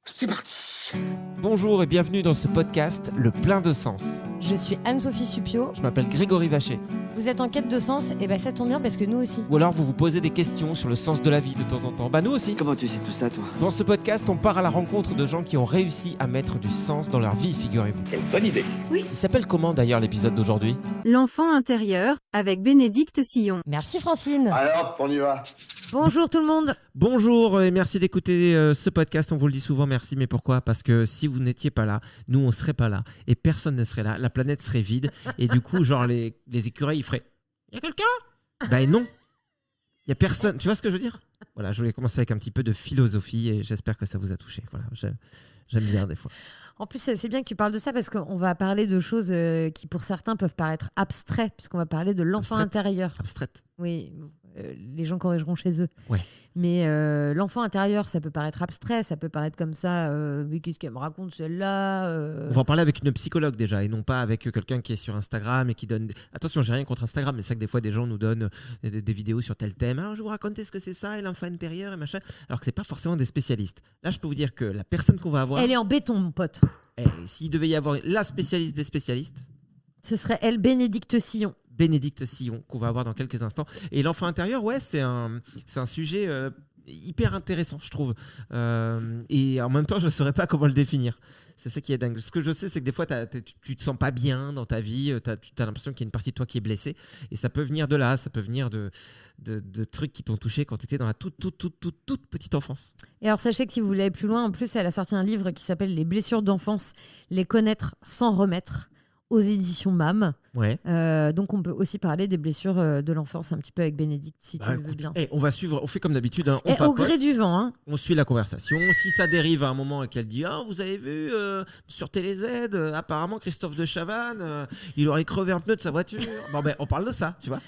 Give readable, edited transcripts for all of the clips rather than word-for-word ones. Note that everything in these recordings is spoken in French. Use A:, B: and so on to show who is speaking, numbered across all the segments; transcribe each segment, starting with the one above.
A: C'est parti.
B: Bonjour et bienvenue dans ce podcast Le Plein de Sens.
C: Je suis Anne-Sophie Suppiot.
B: Je m'appelle Grégory Vacher.
C: Vous êtes en quête de sens, et ça tombe bien parce que nous aussi.
B: Ou alors vous vous posez des questions sur le sens de la vie de temps en temps. Nous aussi.
A: Comment tu sais tout ça, toi?
B: Dans ce podcast, on part à la rencontre de gens qui ont réussi à mettre du sens dans leur vie, figurez-vous.
A: Quelle bonne idée.
B: Il s'appelle comment d'ailleurs l'épisode d'aujourd'hui?
D: L'enfant intérieur, avec Bénédicte Sillon.
C: Merci Francine.
A: Alors, on y va.
C: Bonjour tout le monde.
B: Bonjour et merci d'écouter ce podcast. On vous le dit souvent, merci. Mais pourquoi? Parce que si vous n'étiez pas là, nous on serait pas là et personne ne serait là. La planète serait vide et du coup, genre les écureuils ils feraient. Y a quelqu'un? Ben non. Y a personne. Tu vois ce que je veux dire? Voilà, je voulais commencer avec un petit peu de philosophie et j'espère que ça vous a touché. Voilà, j'aime bien des fois.
C: En plus, c'est bien que tu parles de ça parce qu'on va parler de choses qui pour certains peuvent paraître abstraites puisqu'on va parler de l'enfant
B: Abstraite.
C: intérieur.
B: Abstraite.
C: Oui, les gens corrigeront chez eux.
B: Ouais.
C: Mais l'enfant intérieur, ça peut paraître abstrait, ça peut paraître comme ça. Mais qu'est-ce qu'elle me raconte celle-là
B: On va en parler avec une psychologue déjà et non pas avec quelqu'un qui est sur Instagram et qui donne. Attention, j'ai rien contre Instagram, mais c'est vrai que des fois des gens nous donnent des vidéos sur tel thème. Alors je vais vous raconter ce que c'est ça et l'enfant intérieur et machin. Alors que c'est pas forcément des spécialistes. Là, je peux vous dire que la personne qu'on va avoir.
C: Elle est en béton, mon pote.
B: S'il devait y avoir la spécialiste des spécialistes.
C: Ce serait elle, Bénédicte Sillon.
B: Bénédicte Sillon, qu'on va avoir dans quelques instants. Et l'enfant intérieur, ouais, c'est un sujet hyper intéressant, je trouve. Et en même temps, je ne saurais pas comment le définir. C'est ça qui est dingue. Ce que je sais, c'est que des fois, tu te sens pas bien dans ta vie, tu as l'impression qu'il y a une partie de toi qui est blessée. Et ça peut venir de là, ça peut venir de trucs qui t'ont touché quand tu étais dans la toute petite enfance.
C: Et alors, sachez que si vous voulez aller plus loin, en plus, elle a sorti un livre qui s'appelle Les blessures d'enfance, les connaître sans remettre, aux éditions MAM.
B: Ouais.
C: Donc, on peut aussi parler des blessures de l'enfance un petit peu avec Bénédicte, si tu le veux bien.
B: On va suivre, on fait comme d'habitude. Hein,
C: Et au gré du vent. Hein.
B: On suit la conversation. Si ça dérive à un moment et qu'elle dit « Ah, vous avez vu, sur TéléZ, apparemment, Christophe de Chavannes, il aurait crevé un pneu de sa voiture. » Bon, on parle de ça, tu vois.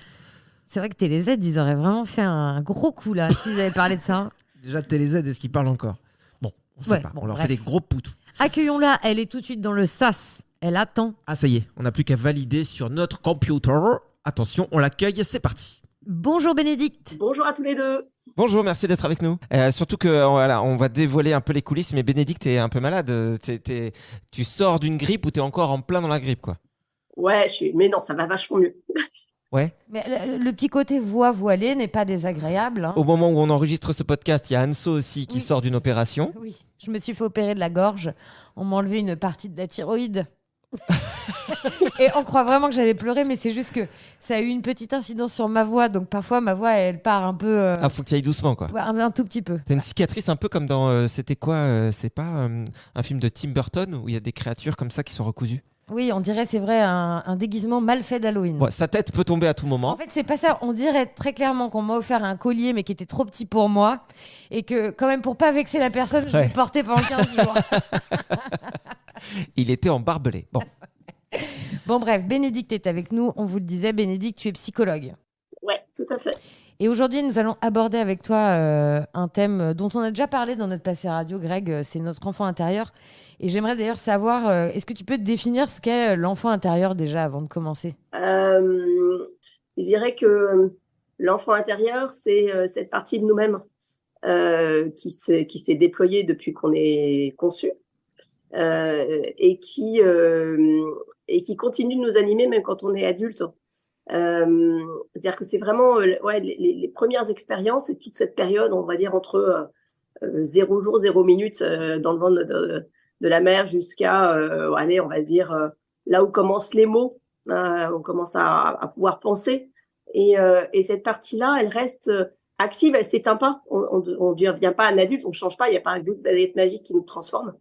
C: C'est vrai que TéléZ, ils auraient vraiment fait un gros coup, là, s'ils avaient parlé de ça.
B: Déjà, TéléZ, est-ce qu'il parle encore? Bon, on sait pas. On leur fait des gros poutous.
C: Accueillons-la, elle est tout de suite dans le sas. Elle attend.
B: Ah, ça y est, on n'a plus qu'à valider sur notre computer. Attention, on l'accueille, c'est parti.
C: Bonjour Bénédicte.
E: Bonjour à tous les deux.
B: Bonjour, merci d'être avec nous. Surtout que voilà, on va dévoiler un peu les coulisses, mais Bénédicte est un peu malade. Tu sors d'une grippe ou tu es encore en plein dans la grippe, quoi?
E: Ouais, mais non, ça va vachement mieux.
B: Ouais.
C: Mais le petit côté voix voilée n'est pas désagréable. Hein.
B: Au moment où on enregistre ce podcast, il y a Anso aussi qui sort d'une opération.
C: Oui, je me suis fait opérer de la gorge. On m'a enlevé une partie de la thyroïde. Et on croit vraiment que j'allais pleurer, mais c'est juste que ça a eu une petite incidence sur ma voix. Donc parfois, ma voix, elle part un peu...
B: Ah, faut que tu ailles doucement, quoi.
C: Ouais, un tout petit peu.
B: T'as une cicatrice un peu comme dans... c'était quoi c'est pas un film de Tim Burton où il y a des créatures comme ça qui sont recousues?
C: Oui, on dirait, c'est vrai, un déguisement mal fait d'Halloween.
B: Ouais, sa tête peut tomber à tout moment.
C: En fait, c'est pas ça. On dirait très clairement qu'on m'a offert un collier, mais qui était trop petit pour moi. Et que, quand même, pour pas vexer la personne, je l'ai porté pendant 15 jours.
B: Il était en barbelé.
C: Bon, bref, Bénédicte est avec nous. On vous le disait, Bénédicte, tu es psychologue.
E: Ouais, tout à fait.
C: Et aujourd'hui, nous allons aborder avec toi un thème dont on a déjà parlé dans notre passé radio, Greg. C'est notre enfant intérieur. Et j'aimerais d'ailleurs savoir, est-ce que tu peux te définir ce qu'est l'enfant intérieur déjà avant de commencer?
E: Je dirais que l'enfant intérieur, c'est cette partie de nous-mêmes qui s'est déployée depuis qu'on est conçu et qui continue de nous animer même quand on est adulte. C'est-à-dire que c'est vraiment les premières expériences et toute cette période, on va dire entre 0 jour, 0 minute dans le ventre de la mère jusqu'à, allez, on va se dire là où commencent les mots, on commence à pouvoir penser. Et cette partie-là, elle reste active, elle s'éteint pas. On ne devient pas un adulte, on ne change pas, il n'y a pas un goutte baguette magique qui nous transforme.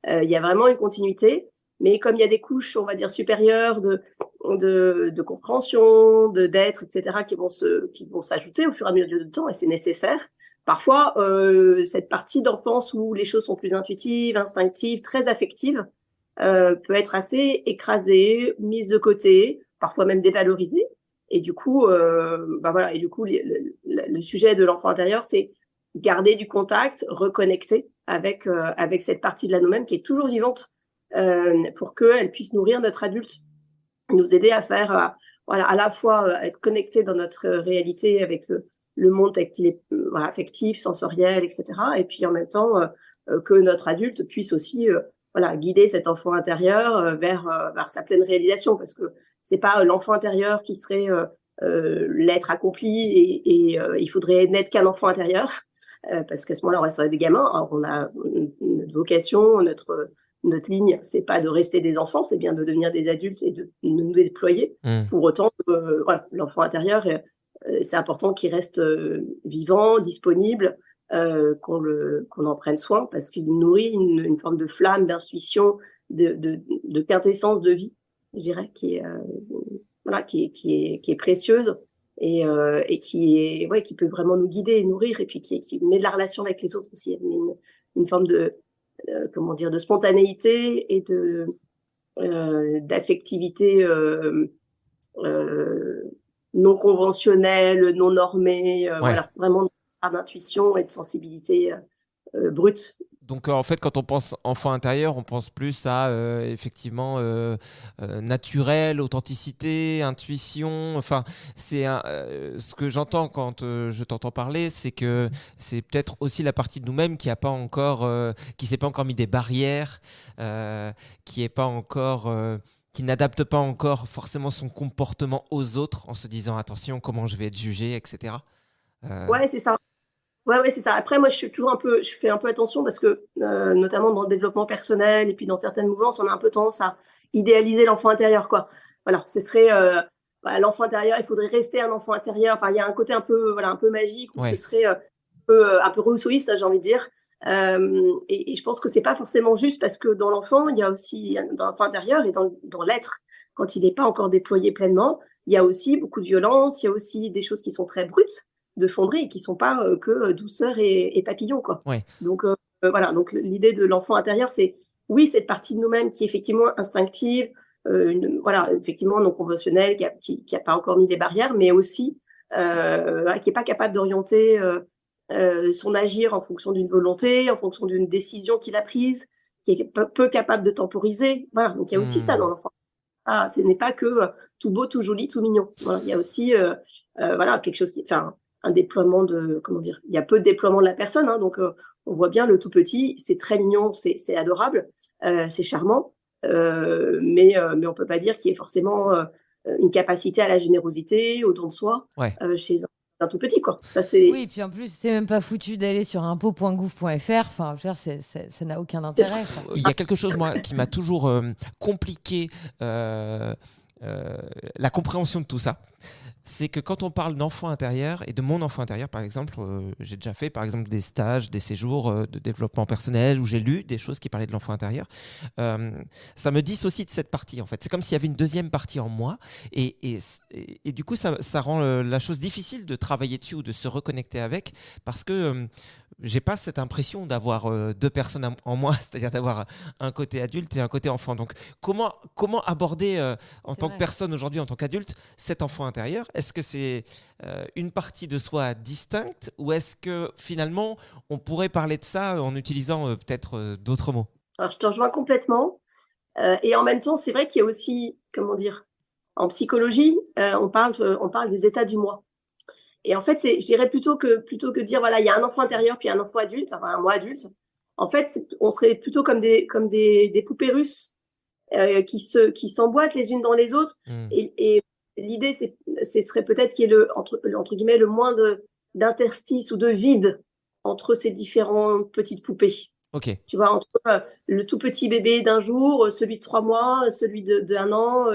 E: Il y a vraiment une continuité. Mais comme il y a des couches, on va dire, supérieures de compréhension, d'être, etc., qui vont s'ajouter au fur et à mesure du temps, et c'est nécessaire. Parfois, cette partie d'enfance où les choses sont plus intuitives, instinctives, très affectives, peut être assez écrasée, mise de côté, parfois même dévalorisée. Et du coup, Et du coup, le sujet de l'enfant intérieur, c'est garder du contact, reconnecter avec cette partie de la nous-mêmes qui est toujours vivante. Pour qu'elle puisse nourrir notre adulte, nous aider à faire, à la fois être connecté dans notre réalité avec le monde tel qu'il est affectif, sensoriel, etc. Et puis en même temps, que notre adulte puisse aussi voilà, guider cet enfant intérieur vers sa pleine réalisation, parce que c'est pas l'enfant intérieur qui serait l'être accompli et il faudrait n'être qu'un enfant intérieur, parce qu'à ce moment-là, on resterait des gamins. Alors, on a notre vocation, notre ligne, c'est pas de rester des enfants, c'est bien de devenir des adultes et de nous déployer. Pour autant, voilà, l'enfant intérieur, c'est important qu'il reste vivant, disponible, qu'on en prenne soin, parce qu'il nourrit une forme de flamme, d'intuition, de quintessence de vie, je dirais, qui est précieuse et qui peut vraiment nous guider et nourrir, et puis qui met de la relation avec les autres aussi. Il y a une forme de de spontanéité et d'affectivité non conventionnelle, non normée, voilà, vraiment d'intuition et de sensibilité brute.
B: Donc en fait, quand on pense enfant intérieur, on pense plus à effectivement naturel, authenticité, intuition. Enfin, c'est ce que j'entends quand je t'entends parler, c'est que c'est peut-être aussi la partie de nous-mêmes qui a pas encore, qui s'est pas encore mis des barrières, qui est pas encore qui n'adapte pas encore forcément son comportement aux autres en se disant attention, comment je vais être jugé, etc.
E: Ouais, c'est ça. Ouais, c'est ça. Après, moi, je fais un peu attention parce que, notamment dans le développement personnel et puis dans certaines mouvances, on a un peu tendance à idéaliser l'enfant intérieur, quoi. Voilà, ce serait l'enfant intérieur. Il faudrait rester un enfant intérieur. Enfin, il y a un côté un peu magique où ce serait un peu rousseauiste, j'ai envie de dire. Et je pense que c'est pas forcément juste, parce que dans l'enfant, il y a aussi dans l'enfant intérieur et dans l'être, quand il n'est pas encore déployé pleinement, il y a aussi beaucoup de violence. Il y a aussi des choses qui sont très brutes de fonderie et qui sont pas que douceur et papillon, quoi.
B: Ouais.
E: Donc voilà, donc l'idée de l'enfant intérieur, c'est cette partie de nous-mêmes qui est effectivement instinctive, voilà, effectivement non conventionnelle, qui a pas encore mis des barrières, mais aussi qui est pas capable d'orienter son agir en fonction d'une volonté, en fonction d'une décision qu'il a prise, qui est peu capable de temporiser. Voilà, donc il y a aussi ça dans l'enfant. Ce n'est pas que tout beau, tout joli, tout mignon. Voilà, il y a aussi voilà, quelque chose un déploiement il y a peu de déploiement de la personne, hein, donc on voit bien le tout petit, c'est très mignon, c'est adorable, c'est charmant, mais on peut pas dire qu'il y ait forcément une capacité à la générosité, au don de soi, chez un tout petit, quoi. Ça, c'est...
C: Oui, puis en plus, c'est même pas foutu d'aller sur impôt.gouv.fr. Enfin, je veux dire, ça n'a aucun intérêt, quoi.
B: Il y a quelque chose, moi, qui m'a toujours compliqué la compréhension de tout ça. C'est que quand on parle d'enfant intérieur et de mon enfant intérieur, par exemple, j'ai déjà fait par exemple des stages, des séjours de développement personnel où j'ai lu des choses qui parlaient de l'enfant intérieur. Ça me dissocie de cette partie, en fait. C'est comme s'il y avait une deuxième partie en moi et du coup, ça rend la chose difficile de travailler dessus ou de se reconnecter avec, parce que j'ai pas cette impression d'avoir deux personnes en moi, c'est-à-dire d'avoir un côté adulte et un côté enfant. Donc, comment aborder en tant que personne aujourd'hui, en tant qu'adulte, cet enfant intérieur? Est-ce que c'est une partie de soi distincte, ou est-ce que finalement on pourrait parler de ça en utilisant peut-être d'autres mots?
E: Alors, je te rejoins complètement. Et en même temps, c'est vrai qu'il y a aussi, en psychologie, on parle des états du moi. Et en fait, je dirais plutôt que dire, voilà, il y a un enfant intérieur puis un enfant adulte, enfin un moi adulte. En fait, on serait plutôt comme des poupées russes qui s'emboîtent les unes dans les autres. Et l'idée, ce serait peut-être qu'il y ait entre guillemets le moins d'interstice ou de vide entre ces différentes petites poupées.
B: Okay.
E: Tu vois, entre le tout petit bébé d'un jour, celui de 3 mois, celui d'un an,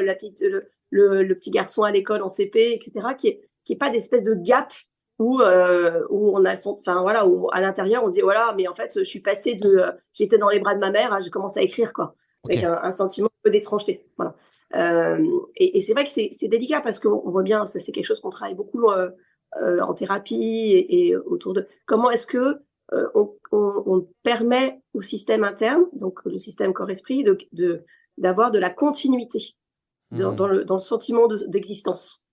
E: le petit garçon à l'école en CP, etc., qui est pas d'espèce de gap où on a où à l'intérieur on se dit voilà, mais en fait je suis passée j'étais dans les bras de ma mère, j'ai commencé à écrire, quoi. Okay. Avec un sentiment un peu d'étrangeté, voilà. Et c'est vrai que c'est délicat, parce qu'on voit bien, ça c'est quelque chose qu'on travaille beaucoup en thérapie et autour de comment est-ce que on permet au système interne, donc le système corps-esprit, d'avoir de la continuité dans le sentiment d'existence.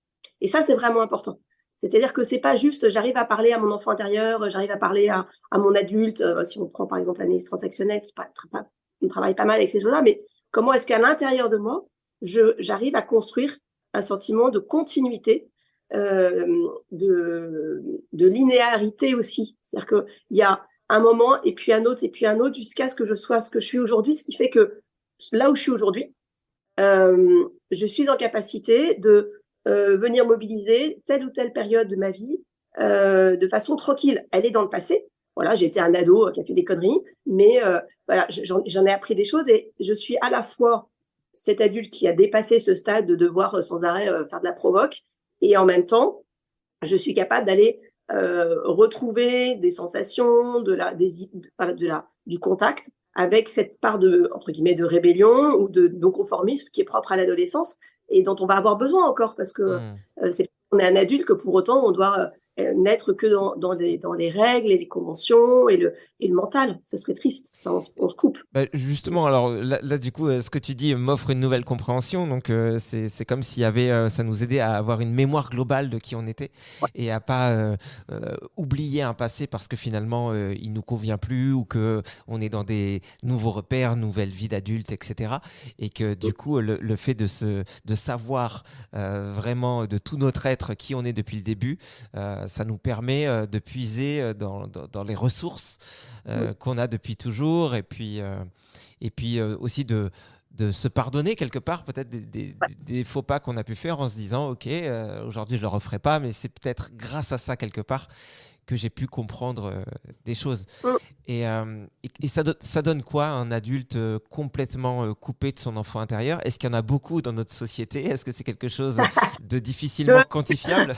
E: Et ça, c'est vraiment important. C'est-à-dire que c'est pas juste j'arrive à parler à mon enfant intérieur, j'arrive à parler à mon adulte, si on prend par exemple l'analyse transactionnelle qui travaille pas mal avec ces choses-là, mais comment est-ce qu'à l'intérieur de moi, j'arrive à construire un sentiment de continuité, de linéarité aussi. C'est-à-dire qu'il y a un moment, et puis un autre, jusqu'à ce que je sois ce que je suis aujourd'hui, ce qui fait que là où je suis aujourd'hui, je suis en capacité de venir mobiliser telle ou telle période de ma vie de façon tranquille. Elle est dans le passé. Voilà, j'ai été un ado qui a fait des conneries, mais voilà, j'en ai appris des choses et je suis à la fois cet adulte qui a dépassé ce stade de devoir sans arrêt faire de la provoque, et en même temps, je suis capable d'aller retrouver des sensations, du contact avec cette part de, entre guillemets, de rébellion ou de non-conformisme qui est propre à l'adolescence et dont on va avoir besoin encore parce que on est un adulte que pour autant on doit n'être que dans les règles et les conventions et le mental. Ce serait triste. Enfin, on se coupe.
B: Bah, justement, alors là, du coup, ce que tu dis m'offre une nouvelle compréhension. Donc, c'est comme s'il y avait, ça nous aidait à avoir une mémoire globale de qui on était et à pas oublier un passé parce que finalement, il nous convient plus ou que on est dans des nouveaux repères, nouvelle vie d'adulte, etc. Et que du coup, le fait de savoir vraiment de tout notre être qui on est depuis le début, ça nous permet de puiser dans les ressources qu'on a depuis toujours et puis aussi de se pardonner quelque part peut-être des faux pas qu'on a pu faire en se disant ok, aujourd'hui je le referai pas, mais c'est peut-être grâce à ça quelque part que j'ai pu comprendre des choses. Et ça donne quoi un adulte complètement coupé de son enfant intérieur? Est-ce qu'il y en a beaucoup dans notre société? Est-ce que c'est quelque chose de difficilement quantifiable?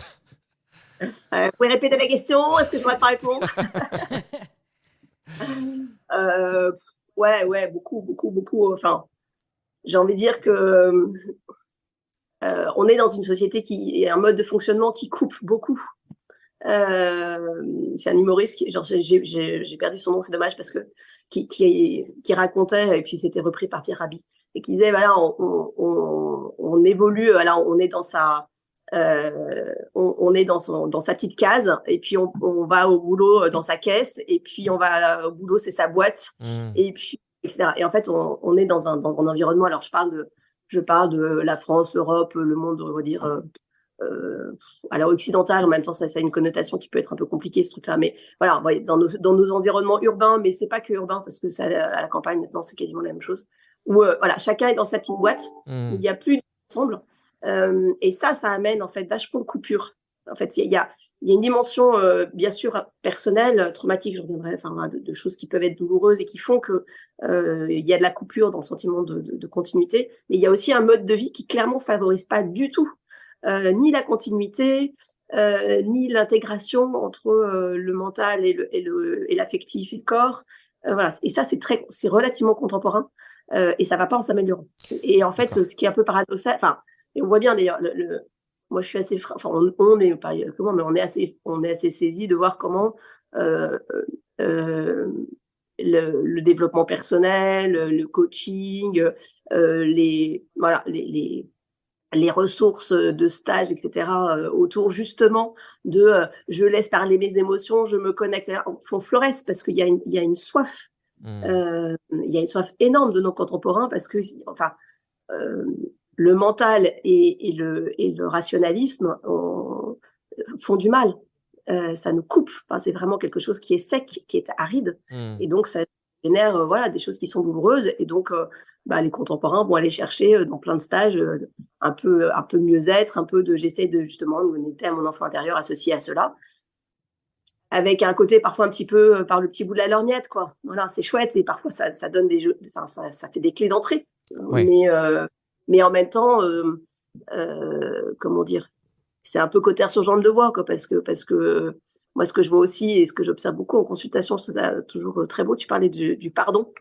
E: Vous pouvez répéter la question? Est-ce que je pourrais pas répondre? Ouais, beaucoup. Enfin, j'ai envie de dire que on est dans une société qui est un mode de fonctionnement qui coupe beaucoup. C'est un humoriste genre j'ai perdu son nom, c'est dommage parce que qui racontait, et puis c'était repris par Pierre Rabhi, et qui disait voilà, on évolue, là on est dans sa on est dans sa petite case, et puis on va au boulot dans sa caisse, et puis on va au boulot, c'est sa boîte, et puis etc. Et en fait, on est dans un environnement. Alors je parle de la France, l'Europe, le monde, on va dire alors occidental. En même temps, ça a une connotation qui peut être un peu compliquée, ce truc-là. Mais voilà, dans nos environnements urbains, mais c'est pas que urbain, parce que ça, à la campagne maintenant, c'est quasiment la même chose. Où voilà, chacun est dans sa petite boîte, où il n'y a plus d'ensemble. Et ça amène en fait vachement de coupures. En fait, il y a une dimension bien sûr personnelle, traumatique, je reviendrai, enfin de choses qui peuvent être douloureuses et qui font que il y a de la coupure dans le sentiment de continuité. Mais il y a aussi un mode de vie qui clairement favorise pas du tout ni la continuité, ni l'intégration entre le mental et l'affectif et le corps. Voilà. Et ça, c'est relativement contemporain, et ça va pas en s'améliorant. Et en fait, ce qui est un peu paradoxal, enfin, et on voit bien d'ailleurs, moi je suis assez, enfin on est pas comment, mais on est assez saisi de voir comment le développement personnel, le coaching, les ressources de stage, etc., autour justement de je laisse parler mes émotions, je me connecte, etc., font florès parce qu'il y a une soif. Il y a une soif énorme de nos contemporains parce que, enfin, le mental et le rationalisme font du mal. Ça nous coupe. Enfin, c'est vraiment quelque chose qui est sec, qui est aride. Et donc, ça génère voilà, des choses qui sont douloureuses. Et donc, les contemporains vont aller chercher dans plein de stages un peu mieux-être, un peu j'essaie de justement me connecter à mon enfant intérieur associé à cela, avec un côté parfois un petit peu par le petit bout de la lorgnette, quoi. Voilà, c'est chouette et parfois ça donne ça fait des clés d'entrée. Ouais. Mais en même temps, comment dire, c'est un peu cotère sur jambe de bois, quoi, parce que moi, ce que je vois aussi et ce que j'observe beaucoup en consultation, je trouve ça toujours très beau. Tu parlais du pardon,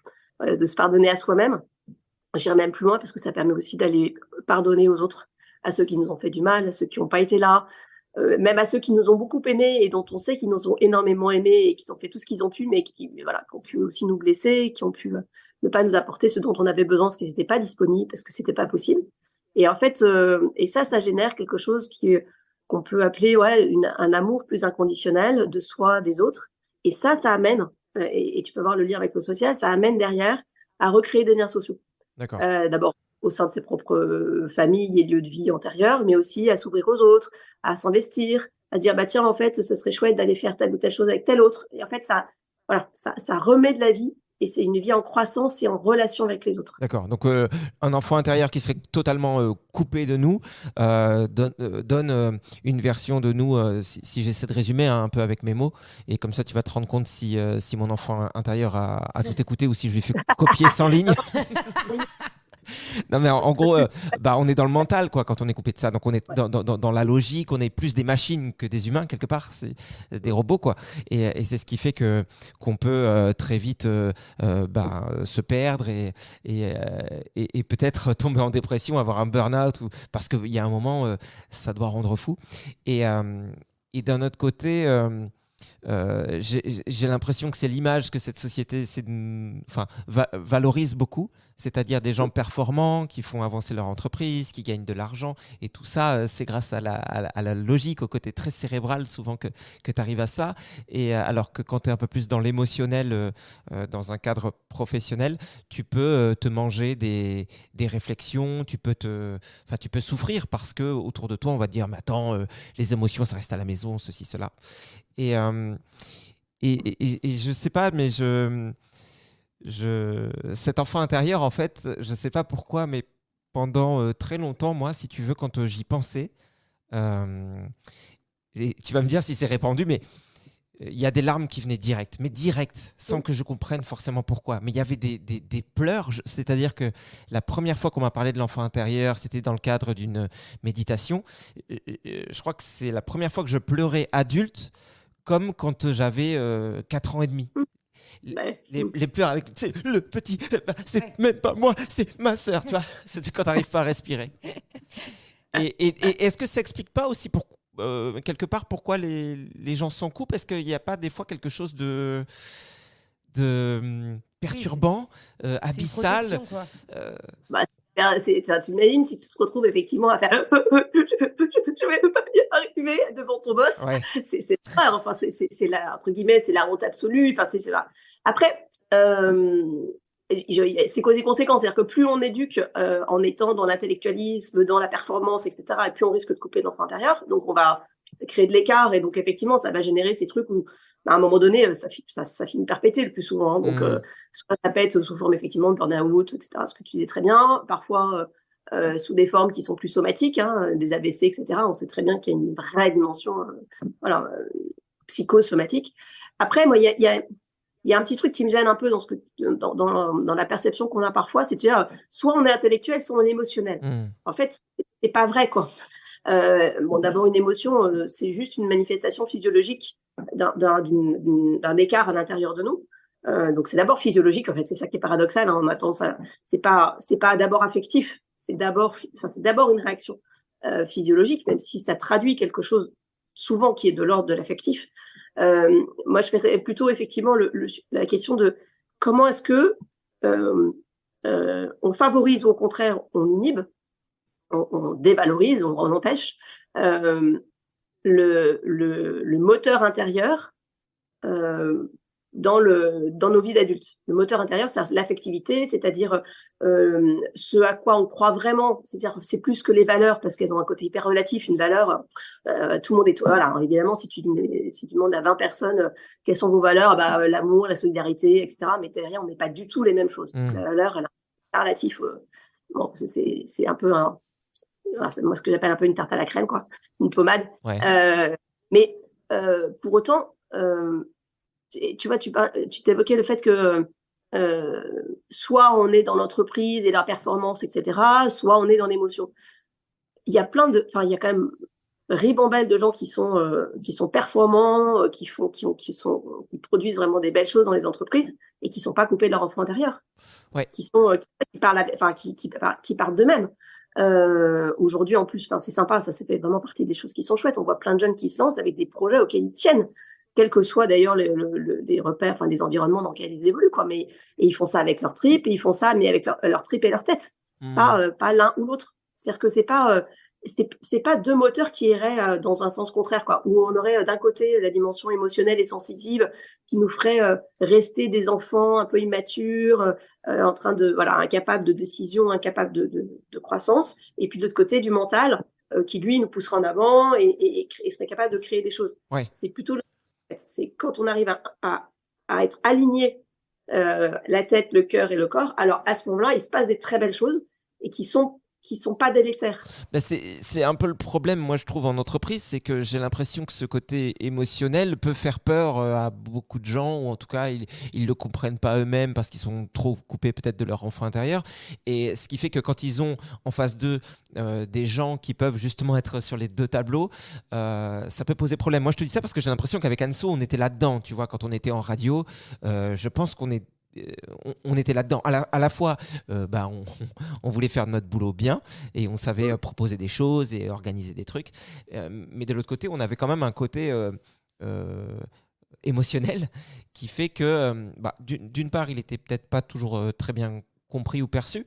E: de se pardonner à soi-même. J'irai même plus loin parce que ça permet aussi d'aller pardonner aux autres, à ceux qui nous ont fait du mal, à ceux qui n'ont pas été là, même à ceux qui nous ont beaucoup aimés et dont on sait qu'ils nous ont énormément aimés et qui ont fait tout ce qu'ils ont pu, mais qui ont pu aussi nous blesser, qui ont pu ne pas nous apporter ce dont on avait besoin parce qu'ils n'étaient pas disponibles, parce que c'était pas possible. Et en fait, et ça génère quelque chose qu'on peut appeler un amour plus inconditionnel de soi, des autres. Et ça amène, et tu peux voir le lien avec le social, ça amène derrière à recréer des liens sociaux. D'accord. D'abord au sein de ses propres familles et lieux de vie antérieurs, mais aussi à s'ouvrir aux autres, à s'investir, à se dire tiens, en fait, ça serait chouette d'aller faire telle ou telle chose avec tel autre. Et en fait, ça voilà, ça remet de la vie. Et c'est une vie en croissance et en relation avec les autres.
B: D'accord. Donc, un enfant intérieur qui serait totalement coupé de nous donne une version de nous, si j'essaie de résumer un peu avec mes mots. Et comme ça, tu vas te rendre compte si mon enfant intérieur a tout écouté ou si je lui fais copier 100 lignes. Non, mais en gros, on est dans le mental, quoi, quand on est coupé de ça. Donc, on est dans la logique, on est plus des machines que des humains, quelque part. C'est des robots, quoi. Et c'est ce qui fait qu'on peut très vite se perdre et peut-être tomber en dépression, avoir un burn-out, parce qu'il y a un moment, ça doit rendre fou. Et d'un autre côté, j'ai l'impression que c'est l'image que cette société valorise beaucoup, c'est-à-dire des gens performants qui font avancer leur entreprise, qui gagnent de l'argent, et tout ça, c'est grâce à la logique, au côté très cérébral souvent que tu arrives à ça. Et alors que quand tu es un peu plus dans l'émotionnel, dans un cadre professionnel, tu peux te manger des réflexions, tu peux souffrir parce que autour de toi on va te dire mais attends, les émotions ça reste à la maison, ceci, cela. Et je sais pas, mais cet enfant intérieur, en fait, je sais pas pourquoi, mais pendant très longtemps, moi, si tu veux, quand j'y pensais, et tu vas me dire si c'est répandu, mais il y a des larmes qui venaient direct, sans que je comprenne forcément pourquoi. Mais il y avait des pleurs, c'est-à-dire que la première fois qu'on m'a parlé de l'enfant intérieur, c'était dans le cadre d'une méditation. Je crois que c'est la première fois que je pleurais adulte, comme quand j'avais 4 ans et demi. Les pleurs avec le petit, c'est même pas moi, c'est ma sœur, tu vois. C'est quand tu n'arrives pas à respirer. Et est-ce que ça explique pas aussi quelque part pourquoi les gens s'en coupent? Est-ce qu'il n'y a pas des fois quelque chose de perturbant, abyssal?
C: C'est une protection, quoi.
E: Tu imagines si tu te retrouves effectivement à faire je vais pas y arriver devant ton boss.
B: Ouais.
E: C'est rare. Enfin, c'est la, entre guillemets, c'est la honte absolue. Enfin, c'est là. Après, c'est cause et conséquence. C'est-à-dire que plus on éduque en étant dans l'intellectualisme, dans la performance, etc., et plus on risque de couper l'enfant intérieur. Donc, on va créer de l'écart. Et donc, effectivement, ça va générer ces trucs où, à un moment donné, ça finit par péter le plus souvent. Hein. Donc, soit ça pète sous forme, effectivement, de burn-out, etc., ce que tu disais très bien. Parfois, sous des formes qui sont plus somatiques, hein, des AVC, etc. On sait très bien qu'il y a une vraie dimension psychosomatique. Après, moi, il y a un petit truc qui me gêne un peu dans la perception qu'on a parfois, c'est-à-dire soit on est intellectuel, soit on est émotionnel. En fait, c'est pas vrai, quoi. D'abord, une émotion, c'est juste une manifestation physiologique d'un écart à l'intérieur de nous. Donc, c'est d'abord physiologique, en fait, c'est ça qui est paradoxal. Hein, on attend ça. C'est pas d'abord affectif, c'est d'abord une réaction physiologique, même si ça traduit quelque chose souvent qui est de l'ordre de l'affectif. Moi, je ferais plutôt effectivement la question de comment est-ce que on favorise ou au contraire on inhibe, on dévalorise, on empêche le moteur intérieur dans nos vies d'adultes. Le moteur intérieur, c'est l'affectivité, c'est-à-dire ce à quoi on croit vraiment, c'est-à-dire c'est plus que les valeurs, parce qu'elles ont un côté hyper relatif, une valeur, tout le monde est... Voilà, alors évidemment, si tu demandes à 20 personnes quelles sont vos valeurs, l'amour, la solidarité, etc., mais derrière, on n'est pas du tout les mêmes choses. La valeur, elle est relative. Bon, c'est un peu c'est moi ce que j'appelle un peu une tarte à la crème, quoi, une pommade.
B: Ouais.
E: Mais pour autant... tu vois, tu t'évoquais le fait que soit on est dans l'entreprise et la performance, etc., soit on est dans l'émotion. Il y a il y a quand même ribambelle de gens qui sont performants, qui produisent vraiment des belles choses dans les entreprises et qui sont pas coupés de leur enfant intérieur,
B: Ouais.
E: qui partent d'eux-mêmes. Aujourd'hui, en plus, c'est sympa, ça fait vraiment partie des choses qui sont chouettes. On voit plein de jeunes qui se lancent avec des projets auxquels ils tiennent, quels que soient d'ailleurs les repères, les environnements dans lesquels ils évoluent, quoi. Et ils font ça avec leur tripes, et ils font ça, mais avec leur tripes et leur tête, pas l'un ou l'autre. C'est-à-dire que c'est pas deux moteurs qui iraient dans un sens contraire, quoi. Où on aurait d'un côté la dimension émotionnelle et sensitive qui nous ferait rester des enfants un peu immatures, en train de incapables de décision, incapables de croissance, et puis de l'autre côté du mental qui lui nous poussera en avant et serait capable de créer des choses.
B: Ouais.
E: C'est plutôt c'est quand on arrive à à être alignés, la tête, le cœur et le corps, alors à ce moment-là, il se passe des très belles choses et qui sont pas délétères.
B: Bah, c'est un peu le problème, moi je trouve, en entreprise, c'est que j'ai l'impression que ce côté émotionnel peut faire peur à beaucoup de gens, ou en tout cas ils le comprennent pas eux-mêmes parce qu'ils sont trop coupés peut-être de leur enfant intérieur. Et ce qui fait que quand ils ont en face d'eux des gens qui peuvent justement être sur les deux tableaux, ça peut poser problème. Moi je te dis ça parce que j'ai l'impression qu'avec Anso on était là-dedans, tu vois, quand on était en radio, je pense on était là-dedans. À la fois, on voulait faire notre boulot bien et on savait proposer des choses et organiser des trucs. Mais de l'autre côté, on avait quand même un côté émotionnel qui fait que, d'une part, il n'était peut-être pas toujours très bien compris ou perçu.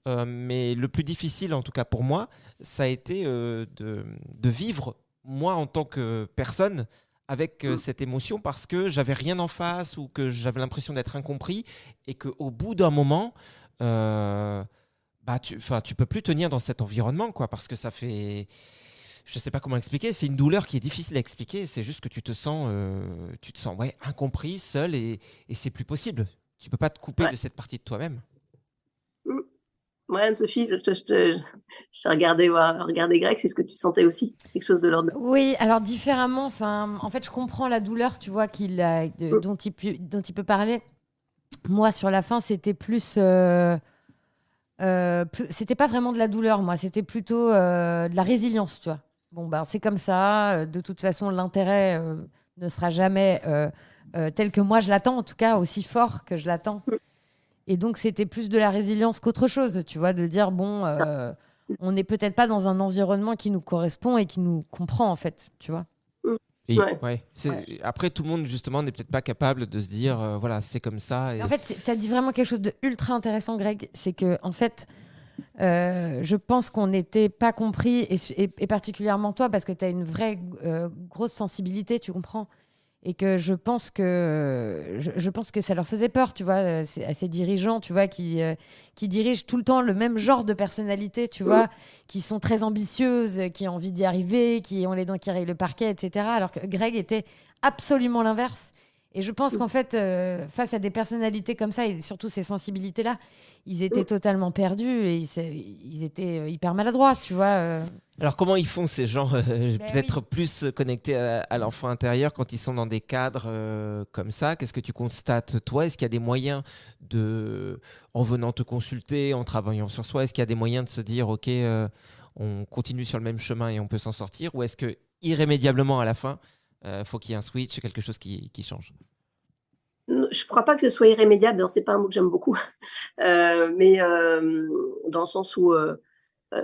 B: Mais le plus difficile, en tout cas pour moi, ça a été de vivre, moi en tant que personne, avec cette émotion parce que j'avais rien en face ou que j'avais l'impression d'être incompris et qu'au bout d'un moment, tu peux plus tenir dans cet environnement, quoi, parce que ça fait... Je sais pas comment expliquer, c'est une douleur qui est difficile à expliquer, c'est juste que tu te sens incompris, seul et c'est plus possible. Tu peux pas te couper de cette partie de toi-même.
E: Ouais, Anne-Sophie, je t'ai regardé Greg, c'est ce que tu sentais aussi, quelque chose de l'ordre.
C: Oui, alors différemment. Enfin, en fait, je comprends la douleur, tu vois, dont il peut parler. Moi, sur la fin, c'était plus, c'était pas vraiment de la douleur. Moi, c'était plutôt de la résilience, tu vois. Bon, ben, c'est comme ça. De toute façon, l'intérêt ne sera jamais tel que moi je l'attends, en tout cas aussi fort que je l'attends. Et donc, c'était plus de la résilience qu'autre chose, tu vois, de dire, bon, on n'est peut-être pas dans un environnement qui nous correspond et qui nous comprend, en fait, tu vois.
B: Et, Après, tout le monde, justement, n'est peut-être pas capable de se dire, voilà, c'est comme ça. Et...
C: En fait, tu as dit vraiment quelque chose de ultra intéressant, Greg. C'est que, en fait, je pense qu'on n'était pas compris, et particulièrement toi, parce que tu as une vraie grosse sensibilité, tu comprends. Et que je pense que ça leur faisait peur, tu vois, à ces dirigeants, tu vois, qui dirigent tout le temps le même genre de personnalité, tu vois, qui sont très ambitieuses, qui ont envie d'y arriver, qui ont les dents qui rayent le parquet, etc. Alors que Greg était absolument l'inverse. Et je pense qu'en fait, face à des personnalités comme ça, et surtout ces sensibilités-là, ils étaient totalement perdus et ils étaient hyper maladroits, tu vois.
B: Alors, comment ils font, ces gens, peut-être plus connectés à l'enfant intérieur quand ils sont dans des cadres comme ça? Qu'est-ce que tu constates, toi? Est-ce qu'il y a des moyens en venant te consulter, en travaillant sur soi, est-ce qu'il y a des moyens de se dire, OK, on continue sur le même chemin et on peut s'en sortir? Ou est-ce que, irrémédiablement, à la fin, faut qu'il y ait un switch, quelque chose qui change?
E: Je ne crois pas que ce soit irrémédiable, c'est pas un mot que j'aime beaucoup, mais dans le sens où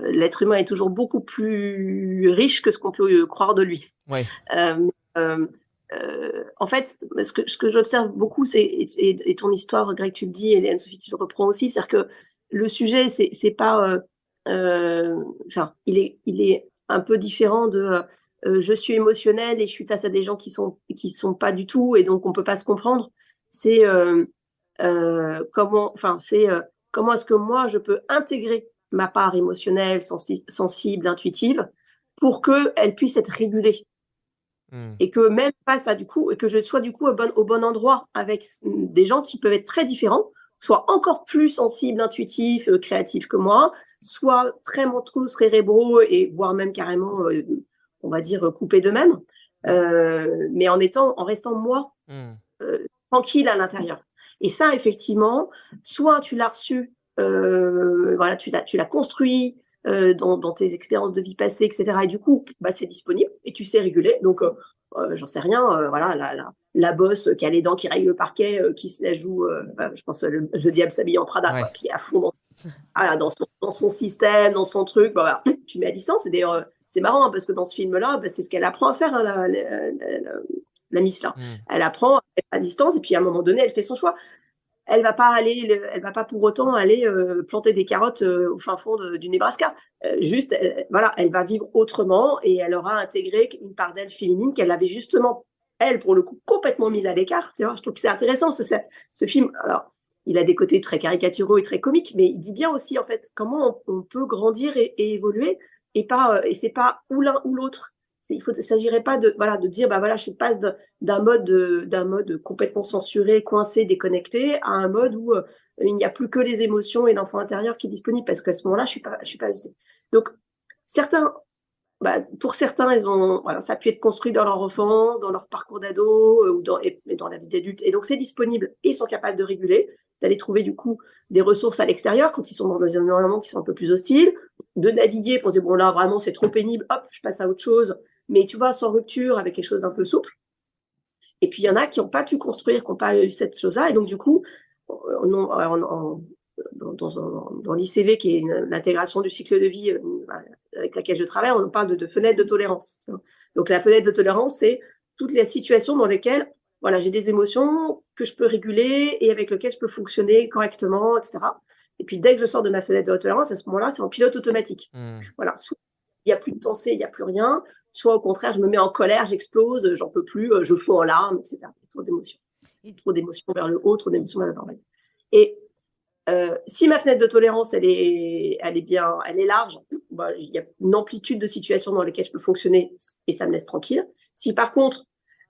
E: l'être humain est toujours beaucoup plus riche que ce qu'on peut croire de lui.
B: Ouais.
E: En fait, ce que j'observe beaucoup, et ton histoire, Greg, tu le dis, et Anne-Sophie, tu le reprends aussi, c'est-à-dire que le sujet, c'est pas... il est un peu différent de je suis émotionnelle et je suis face à des gens qui sont pas du tout, et donc on peut pas se comprendre. C'est comment est-ce que moi je peux intégrer ma part émotionnelle, sensible, intuitive, pour qu'elle puisse être régulée. Et que même face à et que je sois du coup au bon endroit avec des gens qui peuvent être très différents, soit encore plus sensibles, intuitifs, créatifs que moi, soit très mentaux, cérébraux et voire même carrément, on va dire, coupés d'eux-mêmes, mais en restant moi, tranquille à l'intérieur. Et ça, effectivement, soit tu l'as reçu, tu l'as construit dans tes expériences de vie passée, etc. Et du coup, c'est disponible et tu sais réguler. Donc, j'en sais rien. La bosse qui a les dents qui rayent le parquet, qui se la joue, je pense le diable s'habille en Prada, quoi, qui est à fond dans son système, dans son truc. Tu mets à distance. Et d'ailleurs, c'est marrant parce que dans ce film-là, c'est ce qu'elle apprend à faire, la Miss là. Elle apprend à distance et puis à un moment donné, elle fait son choix. Elle va pas pour autant aller planter des carottes au fin fond du Nebraska. Juste, elle va vivre autrement et elle aura intégré une part d'elle féminine qu'elle avait justement, elle, pour le coup, complètement mise à l'écart. Tu vois, je trouve que c'est intéressant, ce film. Alors, il a des côtés très caricaturaux et très comiques, mais il dit bien aussi, en fait, comment on peut grandir et évoluer et c'est pas ou l'un ou l'autre. Il ne s'agirait pas de dire, bah voilà, je passe d'un mode complètement censuré, coincé, déconnecté, à un mode où il n'y a plus que les émotions et l'enfant intérieur qui est disponible, parce qu'à ce moment-là, je suis pas ajustée. Donc, pour certains, ça a pu être construit dans leur enfance, dans leur parcours d'ado et dans la vie d'adulte. Et donc, c'est disponible et ils sont capables de réguler, d'aller trouver du coup des ressources à l'extérieur quand ils sont dans des environnements qui sont un peu plus hostiles, de naviguer pour se dire, bon là, vraiment, c'est trop pénible, hop, je passe à autre chose. Mais tu vois, sans rupture, avec quelque chose d'un peu souple. Et puis, il y en a qui n'ont pas pu construire, qui n'ont pas eu cette chose-là. Et donc, du coup, dans l'ICV, qui est l'intégration du cycle de vie avec laquelle je travaille, on parle de fenêtre de tolérance. Donc, la fenêtre de tolérance, c'est toutes les situations dans lesquelles voilà, j'ai des émotions que je peux réguler et avec lesquelles je peux fonctionner correctement, etc. Et puis, dès que je sors de ma fenêtre de tolérance, à ce moment-là, c'est en pilote automatique. Voilà, soit il n'y a plus de pensée, il n'y a plus rien, soit au contraire, je me mets en colère, j'explose, j'en peux plus, je fonds en larmes, etc. Trop d'émotions. Trop d'émotions vers le haut, trop d'émotions vers le bas. Et si ma fenêtre de tolérance, elle est large, il y a une amplitude de situations dans lesquelles je peux fonctionner et ça me laisse tranquille. Si par contre,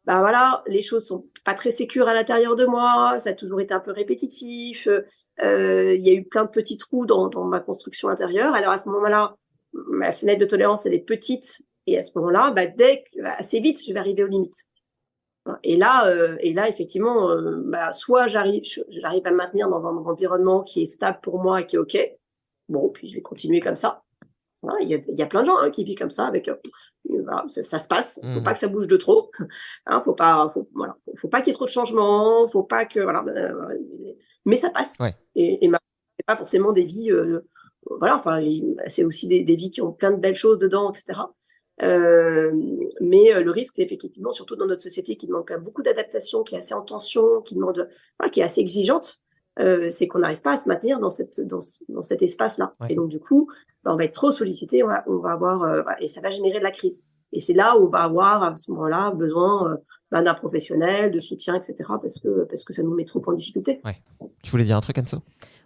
E: voilà, les choses sont pas très sécures à l'intérieur de moi, ça a toujours été un peu répétitif, il y a eu plein de petits trous dans ma construction intérieure. Alors à ce moment-là, ma fenêtre de tolérance, elle est petite et à ce moment-là, assez vite, je vais arriver aux limites. Et là, effectivement, soit j'arrive à me maintenir dans un environnement qui est stable pour moi et qui est OK. Bon, puis je vais continuer comme ça. Voilà, il y a plein de gens qui vivent comme ça avec voilà, ça se passe. Faut pas que ça bouge de trop. Faut pas qu'il y ait trop de changements. Faut pas que mais ça passe.
B: Ouais.
E: Et c'est pas forcément des vies. Voilà, enfin, c'est aussi des vies qui ont plein de belles choses dedans, etc. Mais le risque, c'est effectivement, surtout dans notre société qui demande quand même beaucoup d'adaptation, qui est assez en tension, qui est assez exigeante, c'est qu'on n'arrive pas à se maintenir dans cet espace-là.
B: Ouais.
E: Et donc, du coup, on va être trop sollicité, on va avoir, et ça va générer de la crise. Et c'est là où on va avoir, à ce moment-là, besoin d'un professionnel, de soutien, etc., parce que ça nous met trop en difficulté.
B: Ouais. Tu voulais dire un truc, Anso ?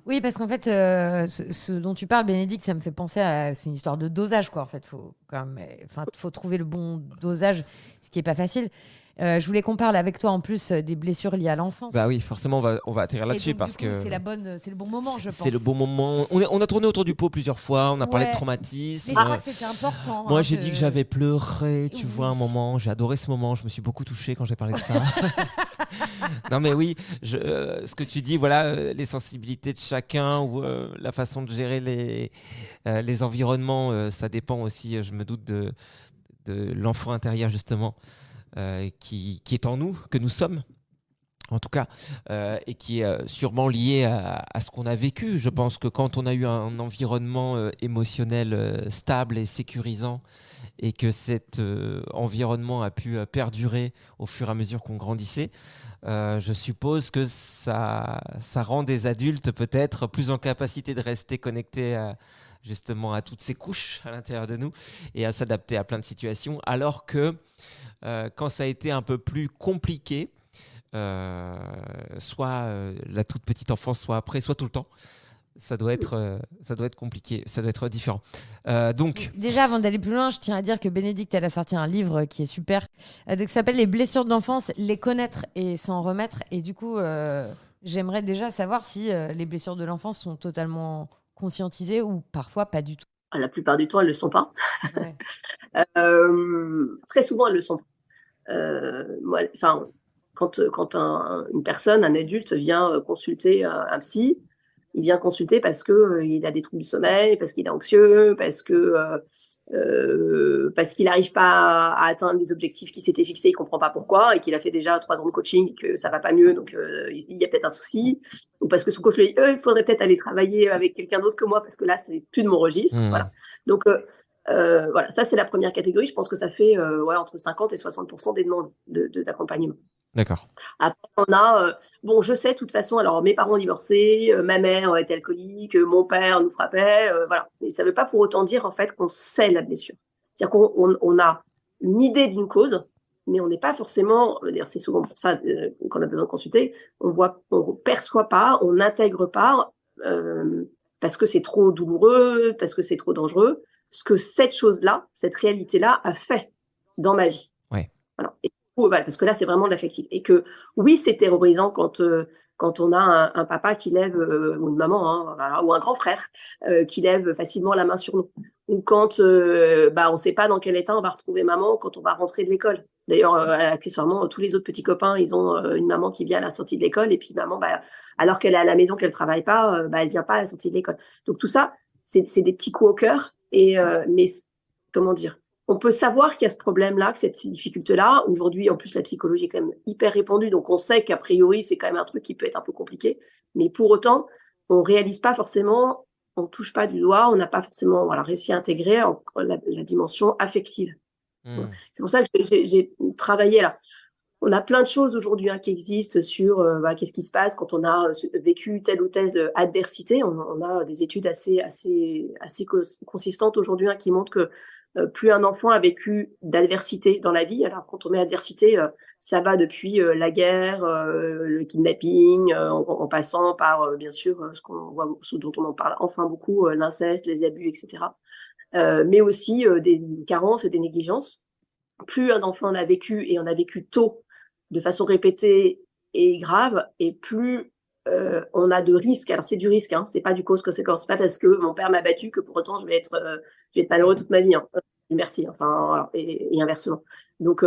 C: Oui, parce qu'en fait, ce dont tu parles, Bénédicte, ça me fait penser c'est une histoire de dosage, quoi. En fait, faut trouver le bon dosage, ce qui est pas facile. Je voulais qu'on parle avec toi en plus des blessures liées à l'enfance.
B: Bah oui, forcément, on va atterrir là-dessus
C: donc,
B: parce
C: du coup,
B: que
C: c'est le bon moment, je pense.
B: c'est le bon moment. On a tourné autour du pot plusieurs fois, on a parlé de traumatisme.
C: Mais je crois que c'était important.
B: Moi, j'ai dit que j'avais pleuré, tu
C: Oui.
B: vois, un moment. J'ai adoré ce moment. Je me suis beaucoup touchée quand j'ai parlé de ça. Non, mais oui, ce que tu dis, voilà, les sensibilités de chacun ou la façon de gérer les environnements, ça dépend aussi, je me doute, de l'enfant intérieur, justement, qui est en nous, que nous sommes. En tout cas, et qui est sûrement lié à ce qu'on a vécu. Je pense que quand on a eu un environnement émotionnel stable et sécurisant, et que cet environnement a pu perdurer au fur et à mesure qu'on grandissait, je suppose que ça rend des adultes peut-être plus en capacité de rester connectés justement à toutes ces couches à l'intérieur de nous et à s'adapter à plein de situations, alors que quand ça a été un peu plus compliqué, soit la toute petite enfance, soit après, soit tout le temps, ça doit être compliqué, ça doit être différent. Donc,
C: déjà, avant d'aller plus loin, je tiens à dire que Bénédicte, elle a sorti un livre qui est super, qui s'appelle Les blessures d'enfance, les connaître et s'en remettre. Et du coup, j'aimerais déjà savoir si les blessures de l'enfance sont totalement conscientisées ou parfois pas du tout.
E: La plupart du temps, elles ne le sont pas.
C: Ouais.
E: Très souvent, elles le sont. Quand une personne, un adulte vient consulter un psy, il vient consulter parce qu'il a des troubles du sommeil, parce qu'il est anxieux, parce qu'il n'arrive pas à atteindre des objectifs qu'il s'était fixés, il ne comprend pas pourquoi, et qu'il a fait déjà 3 ans de coaching et que ça ne va pas mieux, donc il se dit il y a peut-être un souci, ou parce que son coach lui dit il faudrait peut-être aller travailler avec quelqu'un d'autre que moi, parce que là, c'est plus de mon registre. Voilà. Donc, voilà, ça c'est la première catégorie. Je pense que ça fait entre 50 et 60% des demandes d'accompagnement.
B: D'accord.
E: Après, on a, je sais, de toute façon, alors mes parents ont divorcé, ma mère était alcoolique, mon père nous frappait, voilà. Et ça ne veut pas pour autant dire, en fait, qu'on sait la blessure. C'est-à-dire qu'on a une idée d'une cause, mais on n'est pas forcément, d'ailleurs, c'est souvent pour ça qu'on a besoin de consulter, on perçoit pas, on n'intègre pas, parce que c'est trop douloureux, parce que c'est trop dangereux, ce que cette chose-là, cette réalité-là a fait. dans ma vie.
B: Ouais.
E: Voilà. Et, voilà, parce que là, c'est vraiment de l'affectif. Et que oui, c'est terrorisant quand on a un papa qui lève, ou une maman, hein, voilà, ou un grand frère, qui lève facilement la main sur nous. Ou quand on ne sait pas dans quel état on va retrouver maman quand on va rentrer de l'école. D'ailleurs, accessoirement, tous les autres petits copains, ils ont une maman qui vient à la sortie de l'école, et puis maman, alors qu'elle est à la maison, qu'elle ne travaille pas, elle ne vient pas à la sortie de l'école. Donc tout ça, c'est des petits coups au cœur. Mais comment dire, on peut savoir qu'il y a ce problème-là, que cette difficulté-là. Aujourd'hui, en plus, la psychologie est quand même hyper répandue, donc on sait qu'a priori, c'est quand même un truc qui peut être un peu compliqué. Mais pour autant, on ne réalise pas forcément, on ne touche pas du doigt, on n'a pas forcément réussi à intégrer la dimension affective. Voilà. C'est pour ça que j'ai travaillé là. On a plein de choses aujourd'hui qui existent sur qu'est-ce qui se passe quand on a vécu telle ou telle adversité. On a des études assez consistantes aujourd'hui qui montrent que plus un enfant a vécu d'adversité dans la vie, alors quand on met adversité, ça va depuis la guerre, le kidnapping, en passant par bien sûr ce dont on en parle enfin beaucoup, l'inceste, les abus, etc. Mais aussi des carences et des négligences. Plus un enfant en a vécu et en a vécu tôt, de façon répétée et grave, et plus on a de risques. Alors c'est du risque, c'est pas du cause-conséquence. C'est pas parce que mon père m'a battu que pour autant je vais être malheureux toute ma vie. Merci. Enfin, voilà, et inversement. Donc,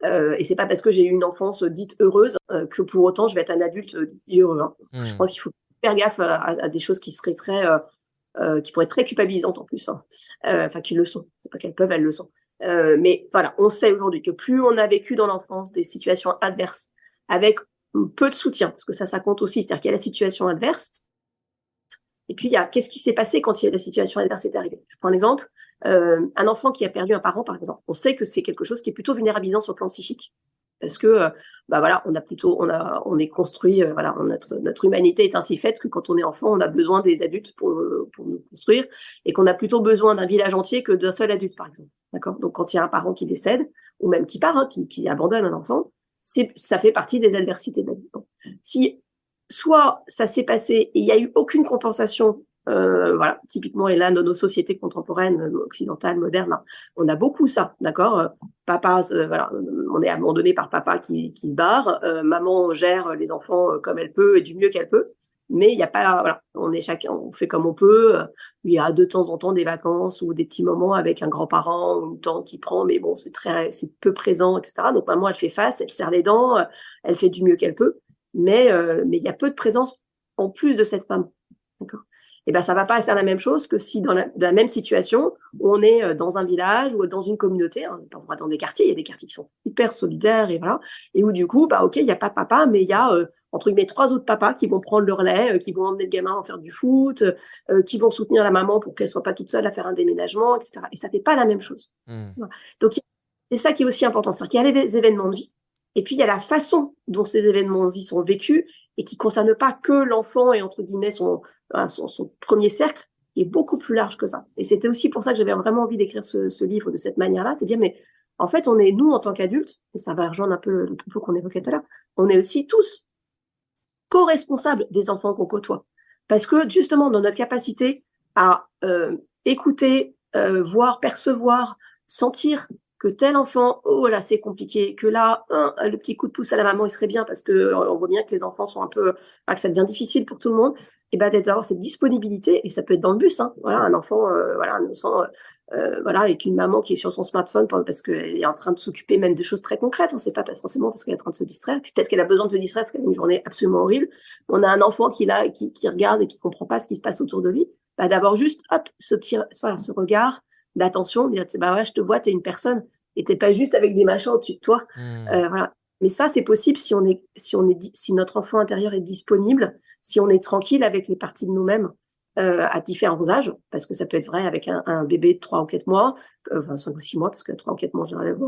E: et c'est pas parce que j'ai eu une enfance dite heureuse que pour autant je vais être un adulte dit heureux. Je pense qu'il faut faire gaffe à des choses qui seraient qui pourraient être très culpabilisantes en plus. Enfin, qui le sont. C'est pas qu'elles peuvent, elles le sont. Mais voilà, on sait aujourd'hui que plus on a vécu dans l'enfance des situations adverses avec peu de soutien, parce que ça compte aussi, c'est-à-dire qu'il y a la situation adverse, et puis il y a qu'est-ce qui s'est passé quand la situation adverse est arrivée. Je prends un exemple, un enfant qui a perdu un parent, par exemple, on sait que c'est quelque chose qui est plutôt vulnérabilisant sur le plan psychique, parce que on est construit, notre humanité est ainsi faite que quand on est enfant, on a besoin des adultes pour nous construire, et qu'on a plutôt besoin d'un village entier que d'un seul adulte, par exemple. D'accord ? Donc quand il y a un parent qui décède, ou même qui part, qui abandonne un enfant, ça fait partie des adversités de la vie. Donc, si soit ça s'est passé et il n'y a eu aucune compensation, typiquement, et là, dans nos sociétés contemporaines, occidentales, modernes, on a beaucoup ça, d'accord ? Papa, on est abandonné par papa qui se barre, maman gère les enfants comme elle peut et du mieux qu'elle peut, mais il n'y a pas, on fait comme on peut, il y a de temps en temps des vacances ou des petits moments avec un grand-parent ou une tante qui prend, mais bon, c'est peu présent, etc. Donc maman, elle fait face, elle serre les dents, elle fait du mieux qu'elle peut, mais il y a peu de présence en plus de cette maman, d'accord ? Et ça va pas faire la même chose que si dans la même situation, on est dans un village ou dans une communauté, dans des quartiers, il y a des quartiers qui sont hyper solidaires et où du coup, ok, il n'y a pas de papa, mais il y a entre guillemets 3 autres papas qui vont prendre le relais, qui vont emmener le gamin à faire du foot, qui vont soutenir la maman pour qu'elle soit pas toute seule à faire un déménagement, etc. Et ça fait pas la même chose. Voilà. Donc c'est ça qui est aussi important, c'est-à-dire qu'il y a les événements de vie, et puis il y a la façon dont ces événements de vie sont vécus et qui concernent pas que l'enfant et entre guillemets son premier cercle, est beaucoup plus large que ça. Et c'était aussi pour ça que j'avais vraiment envie d'écrire ce livre de cette manière-là, c'est dire, mais en fait, on est, nous, en tant qu'adultes, et ça va rejoindre un peu le propos qu'on évoquait tout à l'heure, on est aussi tous co-responsables des enfants qu'on côtoie. Parce que, justement, dans notre capacité à écouter, voir, percevoir, sentir que tel enfant, oh là, c'est compliqué, que là, le petit coup de pouce à la maman, il serait bien, parce qu'on voit bien que les enfants sont un peu, que ça devient difficile pour tout le monde, et d'avoir cette disponibilité, et ça peut être dans le bus, un enfant, avec une maman qui est sur son smartphone parce qu'elle est en train de s'occuper même de choses très concrètes, c'est pas forcément parce qu'elle est en train de se distraire, puis peut-être qu'elle a besoin de se distraire parce qu'elle a une journée absolument horrible. On a un enfant qui regarde et qui comprend pas ce qui se passe autour de lui, d'avoir juste, ce regard d'attention, dire, je te vois, t'es une personne, et t'es pas juste avec des machins au-dessus de toi. Mais ça, c'est possible si notre enfant intérieur est disponible, si on est tranquille avec les parties de nous-mêmes à différents âges, parce que ça peut être vrai avec un bébé de 3 ou 4 mois, 5 ou 6 mois, parce que 3 ou 4 mois,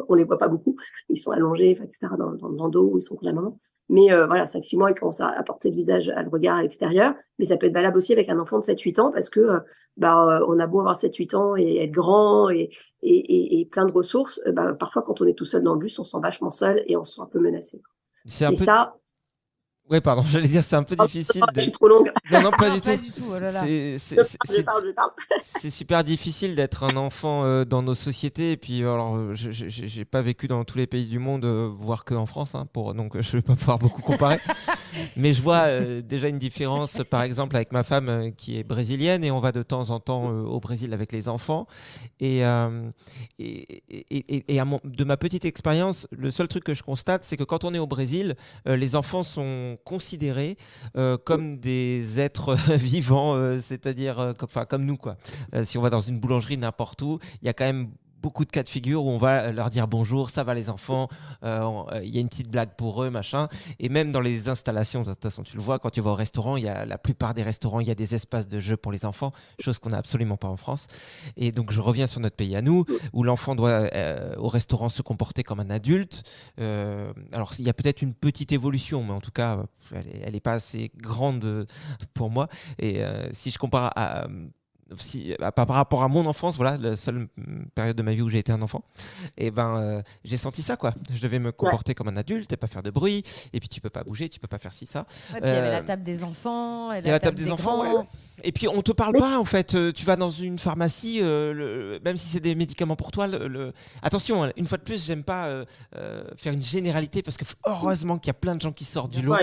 E: on les voit pas beaucoup, ils sont allongés, etc., dans le dos, ils sont contre la maman. Mais 5-6 mois, ils commencent à porter le visage, à le regard à l'extérieur. Mais ça peut être valable aussi avec un enfant de 7-8 ans, parce que on a beau avoir 7-8 ans et être grand et plein de ressources, parfois quand on est tout seul dans le bus, on se sent vachement seul et on se sent un peu menacé.
B: C'est un
E: et
B: peu...
E: ça,
B: Ouais, pardon, j'allais dire, c'est un peu difficile.
E: Je suis trop longue.
B: Non, pas
C: Non,
B: du
C: pas
B: tout.
C: du tout. Oh là là.
E: Je parle.
B: C'est super difficile d'être un enfant dans nos sociétés. Et puis, alors, j'ai pas vécu dans tous les pays du monde, voire que en France, hein, donc je vais pas pouvoir beaucoup comparer. Mais je vois déjà une différence, par exemple, avec ma femme qui est brésilienne et on va de temps en temps au Brésil avec les enfants. Et, de ma petite expérience, le seul truc que je constate, c'est que quand on est au Brésil, les enfants sont considérés comme des êtres vivants, c'est-à-dire comme nous, quoi. Si on va dans une boulangerie n'importe où, il y a quand même beaucoup de cas de figure où on va leur dire bonjour, ça va les enfants, il y a une petite blague pour eux, machin. Et même dans les installations, de toute façon, tu le vois, quand tu vas au restaurant, il y a la plupart des restaurants, il y a des espaces de jeu pour les enfants, chose qu'on n'a absolument pas en France. Et donc, je reviens sur notre pays à nous, où l'enfant doit, au restaurant, se comporter comme un adulte. Alors, il y a peut-être une petite évolution, mais en tout cas, elle n'est pas assez grande pour moi. Et si je compare par rapport à mon enfance, voilà, la seule période de ma vie où j'ai été un enfant, et j'ai senti ça, quoi. Je devais me comporter comme un adulte et pas faire de bruit, et puis tu peux pas bouger, tu peux pas faire ci, ça.
C: Ouais, puis il y avait la table des enfants, et
B: Il y a la table des enfants,
C: grands.
B: ouais. Et puis on te parle pas, en fait. Tu vas dans une pharmacie, même si c'est des médicaments pour toi. Attention, hein, une fois de plus, j'aime pas faire une généralité parce que heureusement qu'il y a plein de gens qui sortent du lot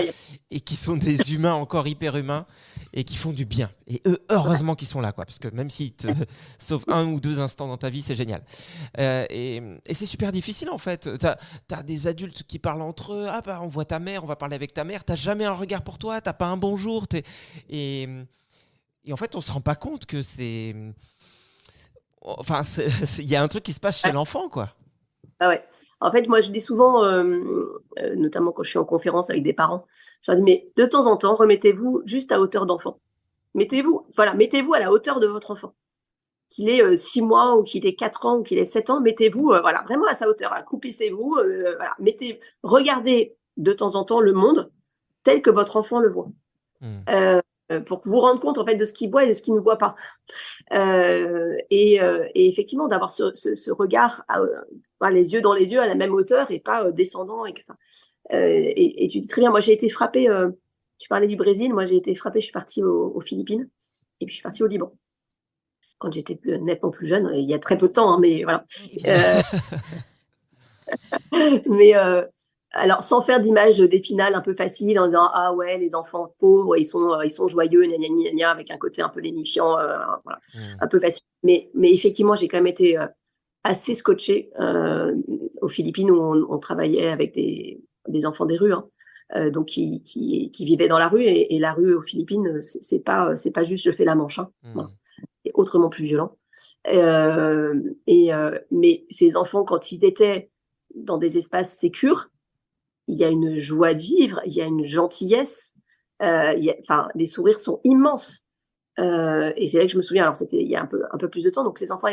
B: et qui sont des humains encore hyper humains et qui font du bien. Et eux, heureusement qu'ils sont là, quoi, parce que même s'ils te sauvent 1 ou 2 instants dans ta vie, c'est génial. Et c'est super difficile, en fait. T'as des adultes qui parlent entre eux. Ah bah on voit ta mère, on va parler avec ta mère. T'as jamais un regard pour toi, t'as pas un bonjour. Et en fait, on se rend pas compte que c'est. Enfin, il y a un truc qui se passe chez l'enfant, quoi.
E: Ah ouais. En fait, moi, je dis souvent, notamment quand je suis en conférence avec des parents, je leur dis, mais de temps en temps, remettez-vous juste à hauteur d'enfant. Mettez-vous à la hauteur de votre enfant. Qu'il ait 6 mois ou qu'il ait 4 ans ou qu'il ait 7 ans, mettez-vous vraiment à sa hauteur. Accroupissez-vous. Regardez de temps en temps le monde tel que votre enfant le voit. Pour vous rendre compte en fait de ce qu'il voit et de ce qu'il ne voit pas. Et effectivement, d'avoir ce regard, les yeux dans les yeux à la même hauteur et pas descendant, etc. Et tu dis très bien, moi j'ai été frappée, tu parlais du Brésil, moi j'ai été frappée, je suis partie aux Philippines et puis je suis partie au Liban. Quand j'étais nettement plus jeune, il y a très peu de temps, hein, mais voilà. Mais alors, sans faire d'image d'Épinal un peu facile en disant ah ouais, les enfants pauvres, ils sont joyeux, gna, gna, gna, gna, avec un côté un peu lénifiant, un peu facile. Mais effectivement, j'ai quand même été assez scotchée aux Philippines où on travaillait avec des enfants des rues, hein, donc qui vivaient dans la rue et la rue aux Philippines, c'est pas juste je fais la manche, hein, voilà. C'est autrement plus violent. Mais ces enfants, quand ils étaient dans des espaces sécures, il y a une joie de vivre, il y a une gentillesse, les sourires sont immenses. Et c'est là que je me souviens, alors c'était il y a un peu plus de temps, donc les enfants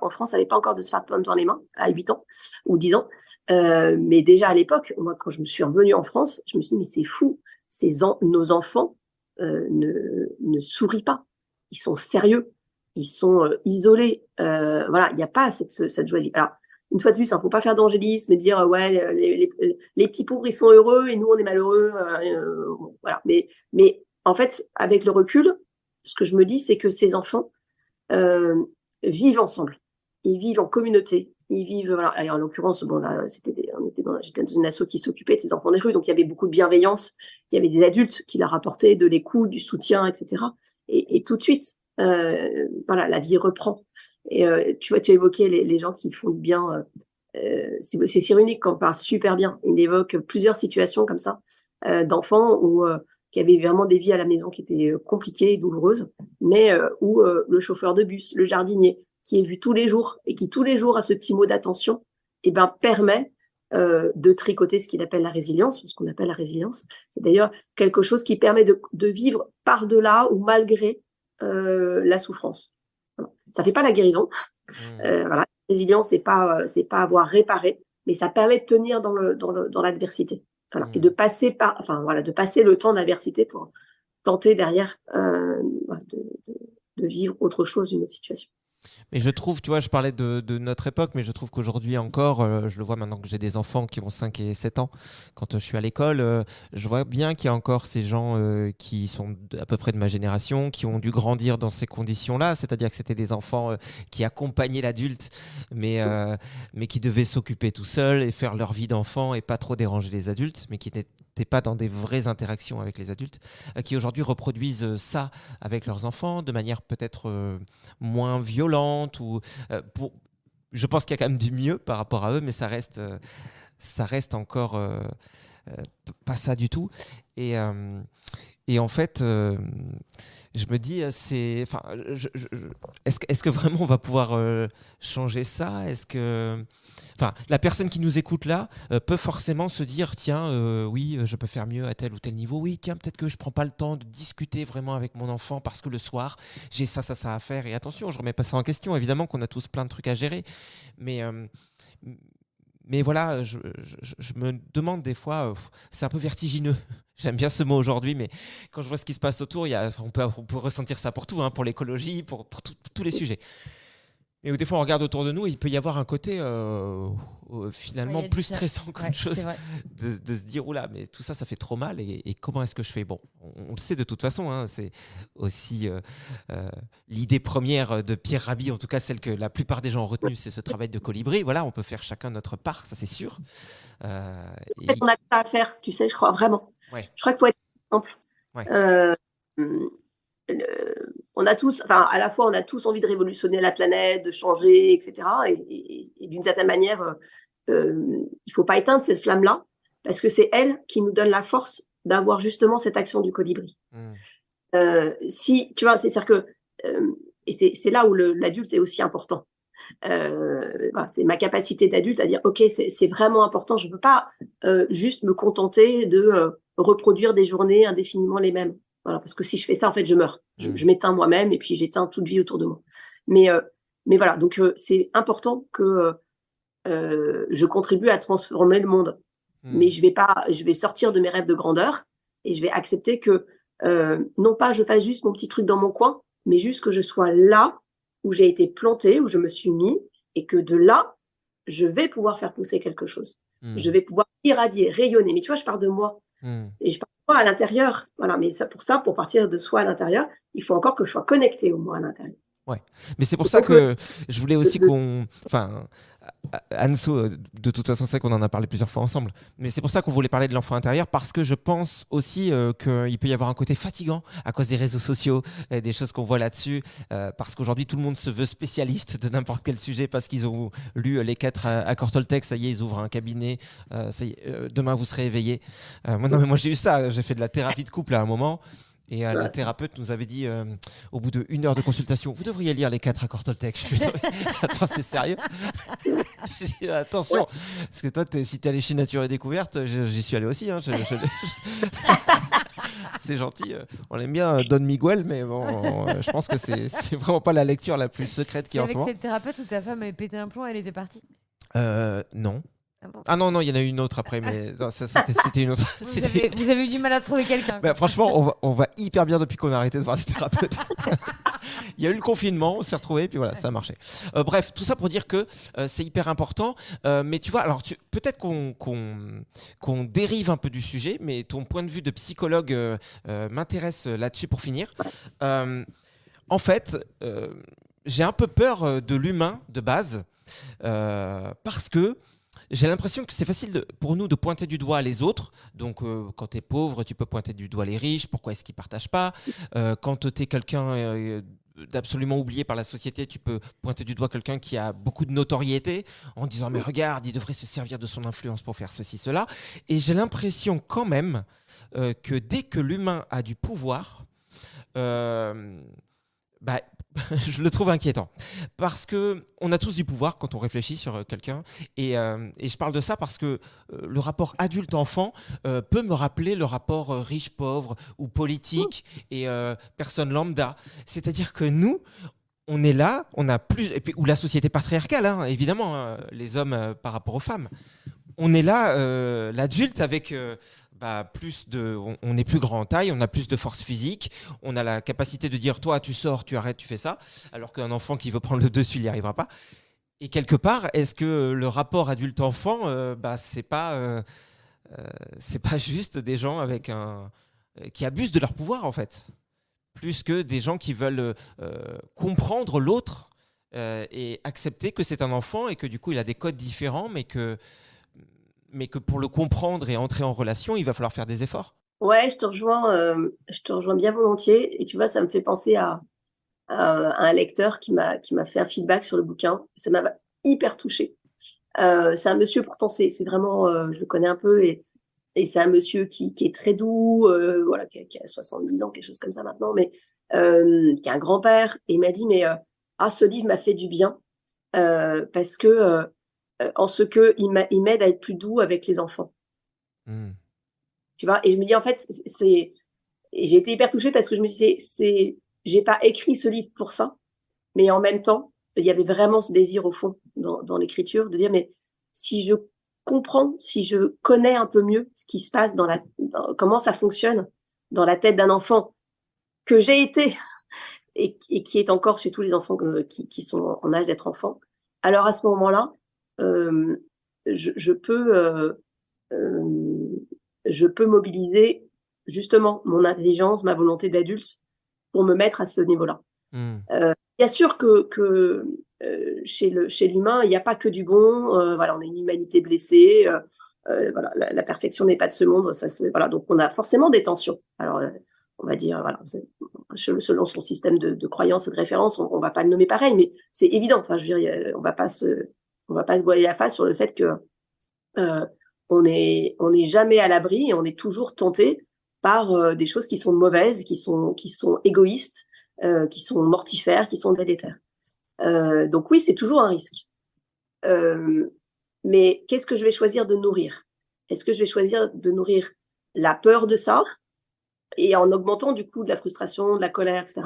E: en France n'avaient pas encore de smartphone dans les mains, à 8 ans ou 10 ans. Mais déjà à l'époque, moi quand je me suis revenue en France, je me suis dit mais c'est fou, nos enfants ne sourient pas, ils sont sérieux, ils sont isolés. Il n'y a pas cette joie de vivre. Alors, une fois de plus, il ne faut pas faire d'angélisme et dire ouais, les petits pauvres ils sont heureux et nous on est malheureux. Voilà. Mais en fait, avec le recul, ce que je me dis, c'est que ces enfants vivent ensemble, ils vivent en communauté, ils vivent. Voilà. Et en l'occurrence, bon là, j'étais dans une asso qui s'occupait de ces enfants des rues, donc il y avait beaucoup de bienveillance, il y avait des adultes qui leur apportaient de l'écoute, du soutien, etc. Et tout de suite, la vie reprend. Et tu vois, tu évoquais les gens qui font du bien. C'est Cyrulnik qui en parle super bien. Il évoque plusieurs situations comme ça d'enfants qui avaient vraiment des vies à la maison qui étaient compliquées et douloureuses, mais où le chauffeur de bus, le jardinier, qui est vu tous les jours et qui tous les jours a ce petit mot d'attention, permet de tricoter ce qu'il appelle la résilience, ce qu'on appelle la résilience. C'est d'ailleurs quelque chose qui permet de vivre par-delà ou malgré la souffrance. Voilà. Ça fait pas la guérison. La résilience, c'est pas avoir réparé, mais ça permet de tenir dans l'adversité. Voilà. Et de passer de passer le temps d'adversité pour tenter derrière de vivre autre chose, une autre situation.
B: Mais je trouve, tu vois, je parlais de notre époque, mais je trouve qu'aujourd'hui encore, je le vois maintenant que j'ai des enfants qui ont 5 et 7 ans, quand je suis à l'école, je vois bien qu'il y a encore ces gens qui sont à peu près de ma génération, qui ont dû grandir dans ces conditions-là, c'est-à-dire que c'était des enfants qui accompagnaient l'adulte, mais qui devaient s'occuper tout seuls et faire leur vie d'enfant et pas trop déranger les adultes, mais qui n'étaient pas dans des vraies interactions avec les adultes, qui aujourd'hui reproduisent ça avec leurs enfants de manière peut-être moins violente je pense qu'il y a quand même du mieux par rapport à eux, mais ça reste encore pas ça du tout. Et en fait, je me dis, est-ce que vraiment on va pouvoir changer ça? La personne qui nous écoute là peut forcément se dire, tiens, oui, je peux faire mieux à tel ou tel niveau. Oui, tiens, peut-être que je prends pas le temps de discuter vraiment avec mon enfant parce que le soir, j'ai ça à faire. Et attention, je remets pas ça en question. Évidemment qu'on a tous plein de trucs à gérer, mais voilà, je me demande des fois, c'est un peu vertigineux. J'aime bien ce mot aujourd'hui, mais quand je vois ce qui se passe autour, on peut ressentir ça pour tout, hein, pour l'écologie, pour tous les sujets. Et des fois, on regarde autour de nous et il peut y avoir un côté finalement plus stressant qu'autre chose de se dire, oula, mais tout ça fait trop mal et comment est-ce que je fais? Bon, on le sait de toute façon, hein, c'est aussi l'idée première de Pierre Rabhi, en tout cas celle que la plupart des gens ont retenue, c'est ce travail de colibri. Voilà, on peut faire chacun notre part, ça c'est sûr.
E: On a ça à faire, tu sais, je crois vraiment.
B: Ouais.
E: Je crois qu'il faut être simple.
B: Ouais.
E: On a tous, à la fois, on a tous envie de révolutionner la planète, de changer, etc. Et d'une certaine manière, il faut pas éteindre cette flamme-là, parce que c'est elle qui nous donne la force d'avoir justement cette action du colibri. Si tu vois, c'est-à-dire que et c'est là où l'adulte est aussi important. C'est ma capacité d'adulte à dire, ok, c'est vraiment important. Je peux pas juste me contenter de reproduire des journées indéfiniment les mêmes. Voilà, parce que si je fais ça, en fait, je meurs. Je m'éteins moi-même et puis j'éteins toute vie autour de moi. Mais voilà, donc c'est important que je contribue à transformer le monde. Mais je vais sortir de mes rêves de grandeur et je vais accepter que non pas je fasse juste mon petit truc dans mon coin, mais juste que je sois là où j'ai été plantée, où je me suis mis, et que de là, je vais pouvoir faire pousser quelque chose. Je vais pouvoir irradier, rayonner. Mais tu vois, je pars de moi. Et je pars de moi à l'intérieur. Voilà, mais pour partir de soi à l'intérieur, il faut encore que je sois connectée au moi à l'intérieur.
B: Ouais, mais c'est pour ça que je voulais aussi Anso, de toute façon, c'est qu'on en a parlé plusieurs fois ensemble, mais c'est pour ça qu'on voulait parler de l'enfant intérieur, parce que je pense aussi qu'il peut y avoir un côté fatigant à cause des réseaux sociaux, des choses qu'on voit là-dessus, parce qu'aujourd'hui, tout le monde se veut spécialiste de n'importe quel sujet, parce qu'ils ont lu les 4 accords Toltec, ça y est, ils ouvrent un cabinet, ça y est, demain, vous serez éveillés. Moi, j'ai eu ça, j'ai fait de la thérapie de couple à un moment. Et la thérapeute nous avait dit, au bout d'1 heure de consultation, vous devriez lire les 4 accords Toltec. Je me suis dit, attends, c'est sérieux? J'ai dit, attention, parce que toi, si t'es allé chez Nature et Découverte, j'y suis allé aussi. Hein, c'est gentil, on aime bien Don Miguel, mais bon, je pense que c'est vraiment pas la lecture la plus secrète qu'il y a en ce moment.
C: C'est avec cette thérapeute où ta femme avait pété un plomb, elle était partie?
B: Non. Ah non, il y en a eu une autre après, mais non, c'était une autre.
C: Vous avez eu du mal à trouver quelqu'un.
B: Franchement, on va hyper bien depuis qu'on a arrêté de voir les thérapeutes. Il y a eu le confinement, on s'est retrouvés, puis voilà, ça a marché. Bref, tout ça pour dire que c'est hyper important. Mais tu vois, alors peut-être qu'on dérive un peu du sujet, mais ton point de vue de psychologue m'intéresse là-dessus pour finir. En fait, j'ai un peu peur de l'humain de base, parce que j'ai l'impression que c'est facile pour nous de pointer du doigt les autres. Donc, quand tu es pauvre, tu peux pointer du doigt les riches. Pourquoi est-ce qu'ils ne partagent pas? Quand tu es quelqu'un d'absolument oublié par la société, tu peux pointer du doigt quelqu'un qui a beaucoup de notoriété en disant « Mais regarde, il devrait se servir de son influence pour faire ceci, cela. » Et j'ai l'impression quand même que dès que l'humain a du pouvoir, je le trouve inquiétant, parce qu'on a tous du pouvoir quand on réfléchit sur quelqu'un, et je parle de ça parce que le rapport adulte-enfant peut me rappeler le rapport riche-pauvre ou politique et personne lambda. C'est-à-dire que nous, on est là, on a plus, et puis, ou la société patriarcale, hein, évidemment, les hommes par rapport aux femmes. On est là, l'adulte, avec on est plus grand en taille, on a plus de force physique, on a la capacité de dire toi tu sors, tu arrêtes, tu fais ça, alors qu'un enfant qui veut prendre le dessus, il n'y arrivera pas. Et quelque part, est-ce que le rapport adulte-enfant, c'est pas juste des gens qui abusent de leur pouvoir en fait, plus que des gens qui veulent comprendre l'autre et accepter que c'est un enfant et que du coup il a des codes différents, mais que pour le comprendre et entrer en relation, il va falloir faire des efforts.
E: Ouais, je te rejoins bien volontiers. Et tu vois, ça me fait penser à un lecteur qui m'a fait un feedback sur le bouquin. Ça m'a hyper touchée. C'est un monsieur, pourtant, c'est vraiment, je le connais un peu, et c'est un monsieur qui est très doux, voilà, qui a 70 ans, quelque chose comme ça maintenant, mais qui est un grand-père. Et il m'a dit, mais ce livre m'a fait du bien parce que en ce que il m'aide à être plus doux avec les enfants.
B: Mmh.
E: Tu vois, et je me dis, en fait, et j'ai été hyper touchée parce que je me disais, j'ai pas écrit ce livre pour ça, mais en même temps, il y avait vraiment ce désir au fond dans l'écriture de dire, mais si je comprends, si je connais un peu mieux ce qui se passe comment ça fonctionne dans la tête d'un enfant que j'ai été et qui est encore chez tous les enfants qui sont en âge d'être enfants, alors à ce moment-là, je peux mobiliser justement mon intelligence, ma volonté d'adulte pour me mettre à ce niveau-là. Bien sûr que chez l'humain, il n'y a pas que du bon. Voilà, on est une humanité blessée. Voilà, la perfection n'est pas de ce monde. Voilà, donc on a forcément des tensions. Alors, on va dire, voilà, selon son système de croyance et de référence, on ne va pas le nommer pareil, mais c'est évident. Enfin, je veux dire, on va pas se voiler la face sur le fait que on n'est jamais à l'abri et on est toujours tenté par des choses qui sont mauvaises, qui sont égoïstes, qui sont mortifères, qui sont délétères. Donc oui, c'est toujours un risque. Mais qu'est-ce que je vais choisir de nourrir? Est-ce que je vais choisir de nourrir la peur de ça et en augmentant du coup de la frustration, de la colère, etc.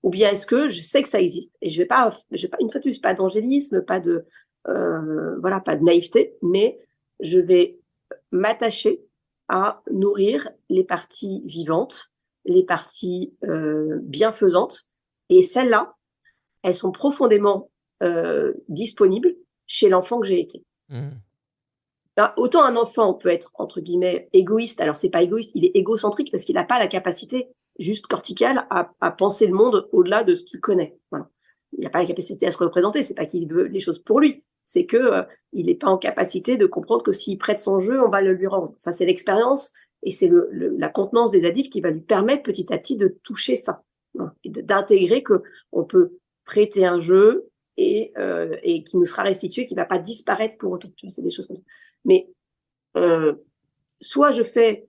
E: Ou bien est-ce que je sais que ça existe et je vais pas une fois de plus, pas d'angélisme, pas de naïveté, mais je vais m'attacher à nourrir les parties vivantes, les parties bienfaisantes, et celles-là, elles sont profondément disponibles chez l'enfant que j'ai été. Alors, autant un enfant peut être, entre guillemets, égoïste, alors c'est pas égoïste, il est égocentrique parce qu'il n'a pas la capacité juste corticale à penser le monde au-delà de ce qu'il connaît. Voilà. Il n'a pas la capacité à se représenter, c'est pas qu'il veut les choses pour lui, c'est que il n'est pas en capacité de comprendre que s'il prête son jeu, on va le lui rendre. Ça, c'est l'expérience et c'est la contenance des adultes qui va lui permettre petit à petit de toucher ça, voilà, et d'intégrer que on peut prêter un jeu et qui nous sera restitué, qui va pas disparaître pour autant. Tu vois, c'est des choses comme ça. Mais soit je fais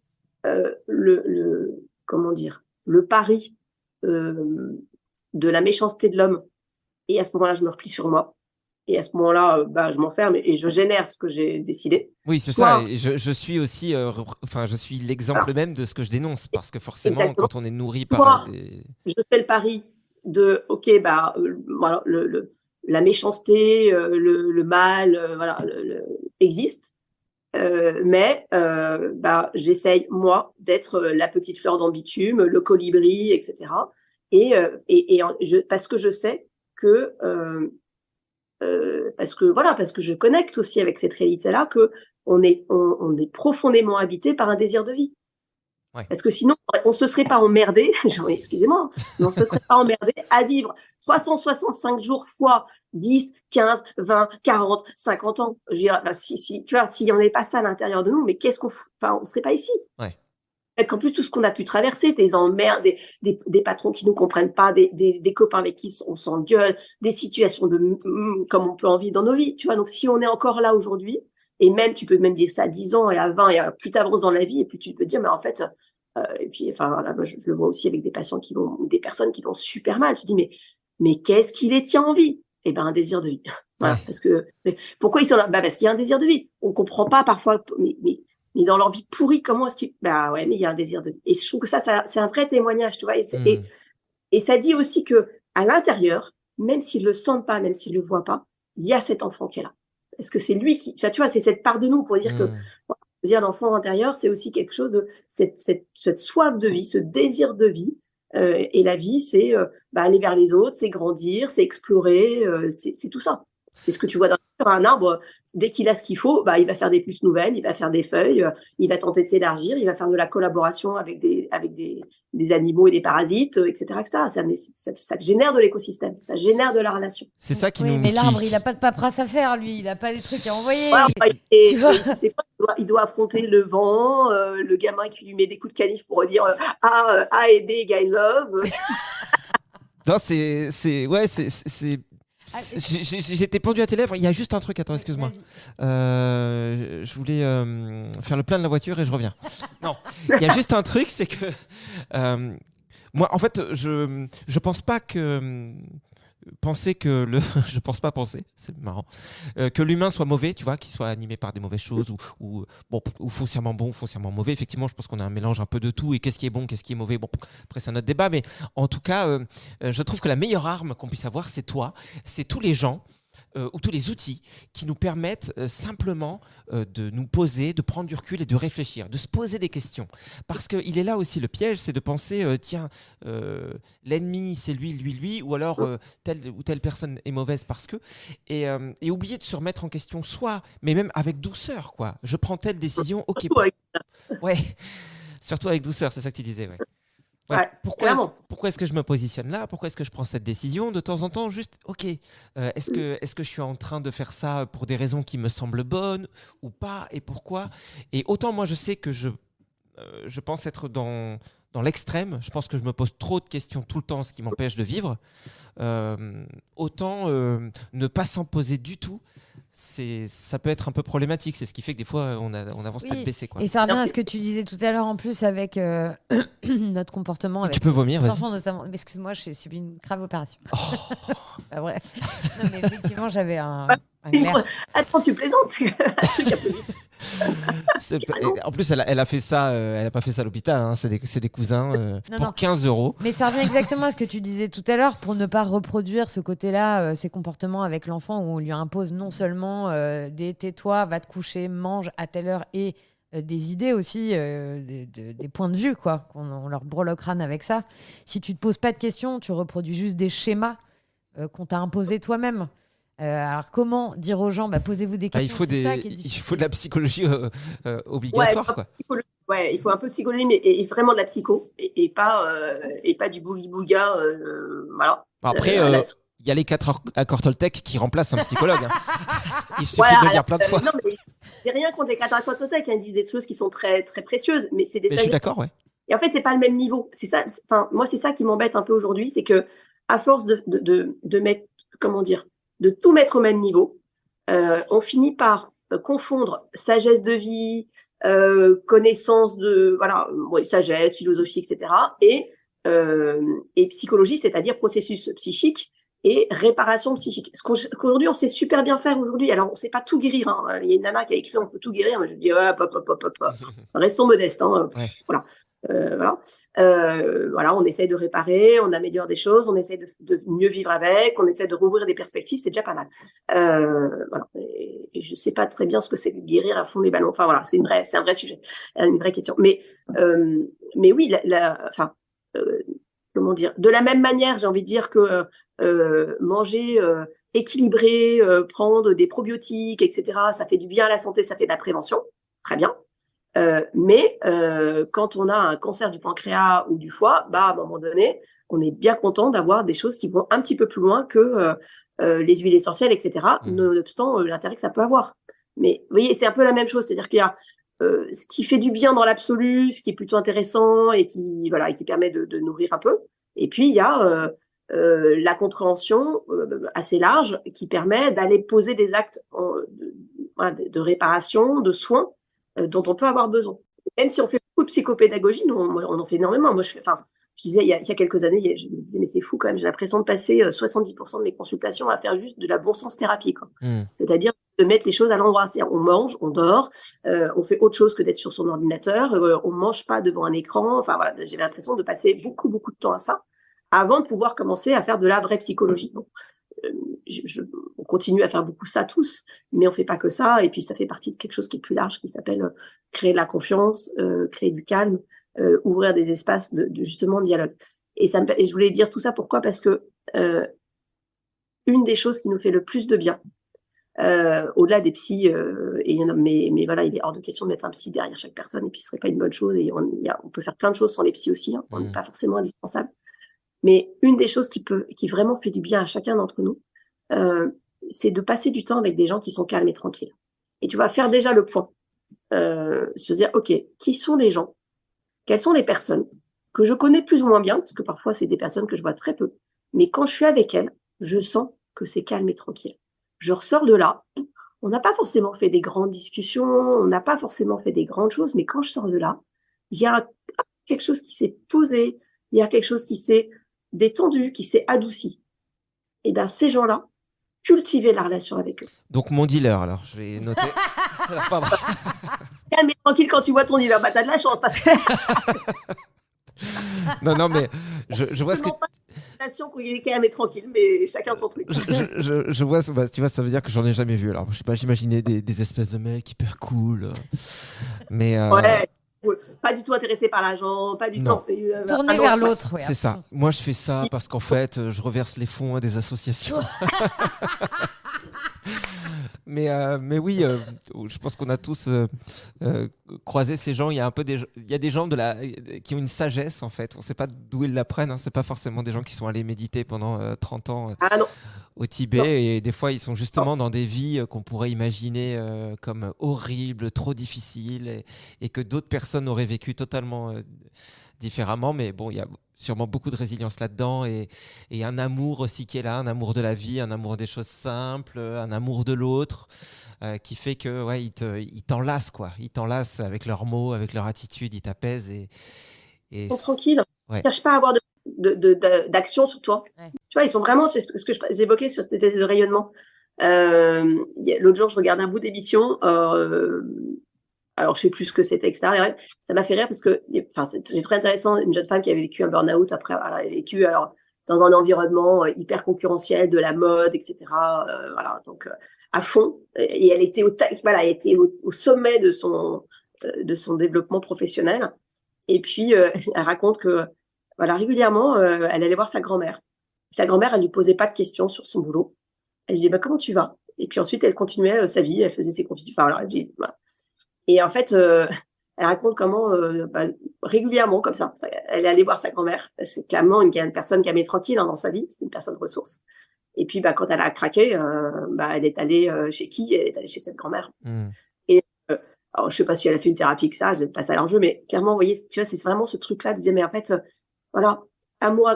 E: comment dire, le pari de la méchanceté de l'homme, et à ce moment-là, je me replie sur moi. Et à ce moment-là, je m'enferme et je génère ce que j'ai décidé.
B: Oui, c'est ça. Et je suis aussi, je suis l'exemple même de ce que je dénonce, parce que forcément,
E: exactement,
B: quand on est nourri par
E: je fais le pari de, ok, voilà, la méchanceté, le mal, voilà, existe. Mais j'essaye, moi, d'être la petite fleur dans le bitume, le colibri, etc. Parce que je sais que parce que je connecte aussi avec cette réalité-là, que on est profondément habité par un désir de vie. Ouais. Parce que sinon, on se serait pas emmerdé, excusez-moi, mais on se serait pas emmerdé à vivre 365 jours fois 10, 15, 20, 40, 50 ans. Je veux dire, tu vois, s'il n'y en avait pas ça à l'intérieur de nous, mais qu'est-ce qu'on fout? Enfin, on serait pas ici.
B: Ouais.
E: En plus, tout ce qu'on a pu traverser, des emmerdes, des patrons qui nous comprennent pas, des copains avec qui on s'engueule, des situations comme on peut en vivre dans nos vies, tu vois. Donc, si on est encore là aujourd'hui, et même, tu peux même dire ça à 10 ans et à 20, et plus tu avances dans la vie, et plus tu peux dire, mais en fait, et puis, enfin, voilà, moi, je le vois aussi avec des patients ou des personnes qui vont super mal. Tu dis, mais qu'est-ce qui les tient en vie? Eh ben, un désir de vie. Voilà. Ouais. Pourquoi ils sont là? Parce qu'il y a un désir de vie. On comprend pas parfois, mais dans leur vie pourrie, comment est-ce qu'ils... ouais, mais il y a un désir de vie. Et je trouve que ça c'est un vrai témoignage, tu vois. Et ça dit aussi que à l'intérieur, même s'ils le sentent pas, même s'ils le voient pas, il y a cet enfant qui est là. Est-ce que c'est lui qui... Enfin, tu vois, c'est cette part de nous pour dire que veux dire, l'enfant intérieur, c'est aussi quelque chose de cette soif de vie, ce désir de vie. Et la vie, c'est aller vers les autres, c'est grandir, c'est explorer, c'est tout ça. C'est ce que tu vois sur un arbre. Dès qu'il a ce qu'il faut, il va faire des pousses nouvelles, il va faire des feuilles, il va tenter de s'élargir, il va faire de la collaboration avec des animaux et des parasites, etc., etc. Ça génère de l'écosystème, ça génère de la relation.
B: C'est ça qui
C: Oui,
B: nous.
C: mais l'arbre,
B: qui-
C: il n'a pas de paperasse à faire, lui. Il n'a pas des trucs à envoyer.
E: Et
C: Tu vois
E: tu sais quoi, il doit affronter le vent, le gamin qui lui met des coups de canif pour dire A et B égale love.
B: Non, j'étais pendu à tes lèvres. Il y a juste un truc. Attends, excuse-moi. Je voulais faire le plein de la voiture et je reviens. Non, il y a juste un truc, c'est que moi, en fait, je pense pas que penser que je pense pas penser, c'est marrant, que l'humain soit mauvais, tu vois, qu'il soit animé par des mauvaises choses ou foncièrement bon, foncièrement mauvais. Effectivement, je pense qu'on a un mélange un peu de tout et qu'est-ce qui est bon, qu'est-ce qui est mauvais. Bon, après c'est un autre débat, mais en tout cas, je trouve que la meilleure arme qu'on puisse avoir, c'est toi, c'est tous les gens. Ou tous les outils qui nous permettent simplement de nous poser, de prendre du recul et de réfléchir, de se poser des questions. Parce qu'il est là aussi le piège, c'est de penser, tiens, l'ennemi c'est lui, ou alors telle ou telle personne est mauvaise parce que... Et oublier de se remettre en question soi, mais même avec douceur, quoi. Je prends telle décision, ok. Ouais, surtout avec douceur, c'est ça que tu disais, ouais. Ouais, pourquoi est-ce que je me positionne là? Pourquoi est-ce que je prends cette décision? De temps en temps, juste, ok, est-ce que je suis en train de faire ça pour des raisons qui me semblent bonnes ou pas? Et pourquoi? Et autant moi, je sais que je pense être dans l'extrême. Je pense que je me pose trop de questions tout le temps, ce qui m'empêche de vivre. Autant ne pas s'en poser du tout. Ça peut être un peu problématique. C'est ce qui fait que des fois, on avance tête baissée, quoi.
C: Et ça revient à ce que tu disais tout à l'heure en plus avec notre comportement. Avec
B: tu peux vomir,
C: les
B: vas-y.
C: enfants notamment. Mais excuse-moi, j'ai subi une grave opération.
B: Oh.
C: C'est pas vrai. Non, mais effectivement, j'avais un glaire.
E: Attends, tu plaisantes, c'est un truc un peu vite.
B: En plus, elle a fait ça, elle a pas fait ça à l'hôpital, hein, c'est des cousins pour 15 €.
C: Mais ça revient exactement à ce que tu disais tout à l'heure, pour ne pas reproduire ce côté-là, ces comportements avec l'enfant où on lui impose non seulement des tais-toi, va te coucher, mange à telle heure et des idées aussi, des points de vue, quoi. On leur brûle le crâne avec ça. Si tu te poses pas de questions, tu reproduis juste des schémas qu'on t'a imposés toi-même. Alors comment dire aux gens, posez-vous des questions,
B: il faut de la psychologie obligatoire, quoi.
E: Ouais, il faut un peu de psychologie, mais et vraiment de la psycho, et pas du boogie-booga. Voilà.
B: Après, il y a les 4 accords Toltec qui remplacent un psychologue. Hein. Il suffit de le dire plein de fois.
E: Non, mais j'ai rien contre les 4 accords Toltec. Ils disent des choses qui sont très, très précieuses, mais c'est des.
B: Mais je suis d'accord, ouais.
E: Et en fait, c'est pas le même niveau. C'est ça. Enfin, moi, c'est ça qui m'embête un peu aujourd'hui, c'est que à force de mettre, comment dire, de tout mettre au même niveau, on finit par confondre sagesse de vie, connaissance de sagesse, philosophie, etc. et psychologie, c'est-à-dire processus psychique et réparation psychique. Qu'aujourd'hui, on sait super bien faire aujourd'hui. Alors, on ne sait pas tout guérir. Hein. Il y a une nana qui a écrit « On peut tout guérir ». Moi, je dis restons modestes. Hein.
B: Ouais.
E: Voilà, on essaye de réparer, on améliore des choses, on essaye de mieux vivre avec, on essaie de rouvrir des perspectives, c'est déjà pas mal. Voilà. Et je sais pas très bien ce que c'est de guérir à fond les ballons. Enfin voilà, c'est un vrai sujet, une vraie question. Mais oui, comment dire, de la même manière, j'ai envie de dire que manger équilibré, prendre des probiotiques, etc., ça fait du bien à la santé, ça fait de la prévention, très bien. Mais quand on a un cancer du pancréas ou du foie, à un moment donné, on est bien content d'avoir des choses qui vont un petit peu plus loin que les huiles essentielles, etc., nonobstant l'intérêt que ça peut avoir. Mais vous voyez, c'est un peu la même chose, c'est-à-dire qu'il y a ce qui fait du bien dans l'absolu, ce qui est plutôt intéressant et qui permet de nourrir un peu. Et puis, il y a la compréhension assez large qui permet d'aller poser des actes de réparation, de soins dont on peut avoir besoin. Même si on fait beaucoup de psychopédagogie, nous, on en fait énormément. Moi, je disais, il y a quelques années, je me disais, mais c'est fou quand même, j'ai l'impression de passer 70% de mes consultations à faire juste de la bon sens thérapie, quoi. C'est-à-dire de mettre les choses à l'endroit. C'est-à-dire, on mange, on dort, on fait autre chose que d'être sur son ordinateur, on mange pas devant un écran. Enfin, voilà, j'ai l'impression de passer beaucoup, beaucoup de temps à ça avant de pouvoir commencer à faire de la vraie psychologie. Donc, on continue à faire beaucoup ça tous, mais on fait pas que ça. Et puis, ça fait partie de quelque chose qui est plus large, qui s'appelle créer de la confiance, créer du calme, ouvrir des espaces de justement dialogue. Et je voulais dire tout ça, pourquoi? Parce que une des choses qui nous fait le plus de bien, au-delà des psys, mais voilà, il est hors de question de mettre un psy derrière chaque personne, et puis ce serait pas une bonne chose. Et on peut faire plein de choses sans les psys aussi, hein, on n'est pas forcément indispensable. Mais une des choses qui vraiment fait du bien à chacun d'entre nous, c'est de passer du temps avec des gens qui sont calmes et tranquilles. Et tu vas faire déjà le point, se dire, ok, qui sont les gens, quelles sont les personnes que je connais plus ou moins bien, parce que parfois c'est des personnes que je vois très peu, mais quand je suis avec elles, je sens que c'est calme et tranquille. Je ressors de là, on n'a pas forcément fait des grandes discussions, on n'a pas forcément fait des grandes choses, mais quand je sors de là, il y a quelque chose qui s'est posé, il y a quelque chose qui s'est détendu, qui s'est adouci. Et bien ces gens-là, cultiver la relation avec eux.
B: Donc mon dealer, alors, je vais noter. Pardon.
E: Calme et tranquille quand tu vois ton dealer, bah t'as de la chance parce que...
B: non, mais je vois ce que...
E: Relation qu'il est calme et tranquille, mais chacun son truc.
B: Je vois, bah, tu vois, ça veut dire que j'en ai jamais vu. Alors, je sais pas, j'imaginais des espèces de mecs hyper cool. Mais
E: ouais, pas du tout intéressé par l'argent, pas du tout.
C: Tourner vers l'autre. Ouais.
B: C'est ça. Moi, je fais ça parce qu'en fait, je reverse les fonds à des associations. Mais oui, je pense qu'on a tous croisé ces gens. Il y a un peu il y a des gens qui ont une sagesse en fait. On ne sait pas d'où ils l'apprennent. Hein. C'est pas forcément des gens qui sont allés méditer pendant 30 ans au Tibet. Non. Et des fois, ils sont justement dans des vies qu'on pourrait imaginer comme horribles, trop difficiles, et que d'autres personnes auraient vécu totalement différemment. Mais bon, il y a sûrement beaucoup de résilience là-dedans et un amour aussi qui est là, un amour de la vie, un amour des choses simples, un amour de l'autre qui fait que ouais, ils t'enlacent quoi. Ils t'enlacent avec leurs mots, avec leur attitude, ils t'apaisent et
E: ils sont tranquilles.
B: Ouais.
E: Ils ne cherchent pas à avoir d'action sur toi. Ouais. Tu vois, ils sont vraiment, c'est ce que j'évoquais sur cette espèce de rayonnement. L'autre jour, je regardais un bout d'émission. Alors, je sais plus ce que c'était, etc. Et ça m'a fait rire parce que, c'est très intéressant, une jeune femme qui avait vécu un burn-out après, elle a vécu dans un environnement hyper concurrentiel, de la mode, etc. Voilà, donc à fond. Et elle était au sommet de son développement professionnel. Et puis, elle raconte que, voilà, régulièrement, elle allait voir sa grand-mère. Sa grand-mère, elle lui posait pas de questions sur son boulot. Elle lui disait, comment tu vas? Et puis ensuite, elle continuait sa vie, elle faisait ses confitures. Enfin, voilà, elle dit, voilà. Et en fait, elle raconte comment, régulièrement, comme ça, elle est allée voir sa grand-mère. C'est clairement une personne qui a mis tranquille dans sa vie, c'est une personne ressource. Et puis, quand elle a craqué, elle est allée chez qui? Elle est allée chez cette grand-mère. Et alors, je sais pas si elle a fait une thérapie que ça, je passe à l'enjeu, mais clairement, vous voyez, tu vois, c'est vraiment ce truc-là de dire, mais en fait, voilà, amour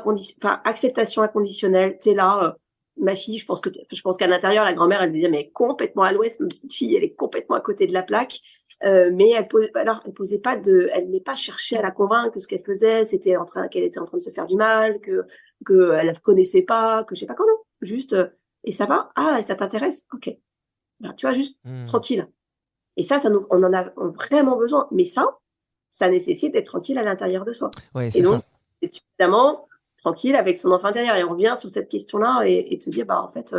E: acceptation inconditionnelle, t'es là. Ma fille, je pense qu'à l'intérieur, la grand-mère, elle disait, mais complètement à l'ouest, ma petite fille, elle est complètement à côté de la plaque. Mais elle n'est pas cherchée à la convaincre que ce qu'elle faisait, qu'elle était en train de se faire du mal, que elle la connaissait pas, que je sais pas comment. Juste, et ça va? Ah, ça t'intéresse? Ok. Alors, tu vois, juste tranquille. Et ça on en a vraiment besoin. Mais ça nécessite d'être tranquille à l'intérieur de soi.
B: Ouais,
E: et donc, c'est suffisamment tranquille avec son enfant intérieur. Et on revient sur cette question-là et te dire, en fait,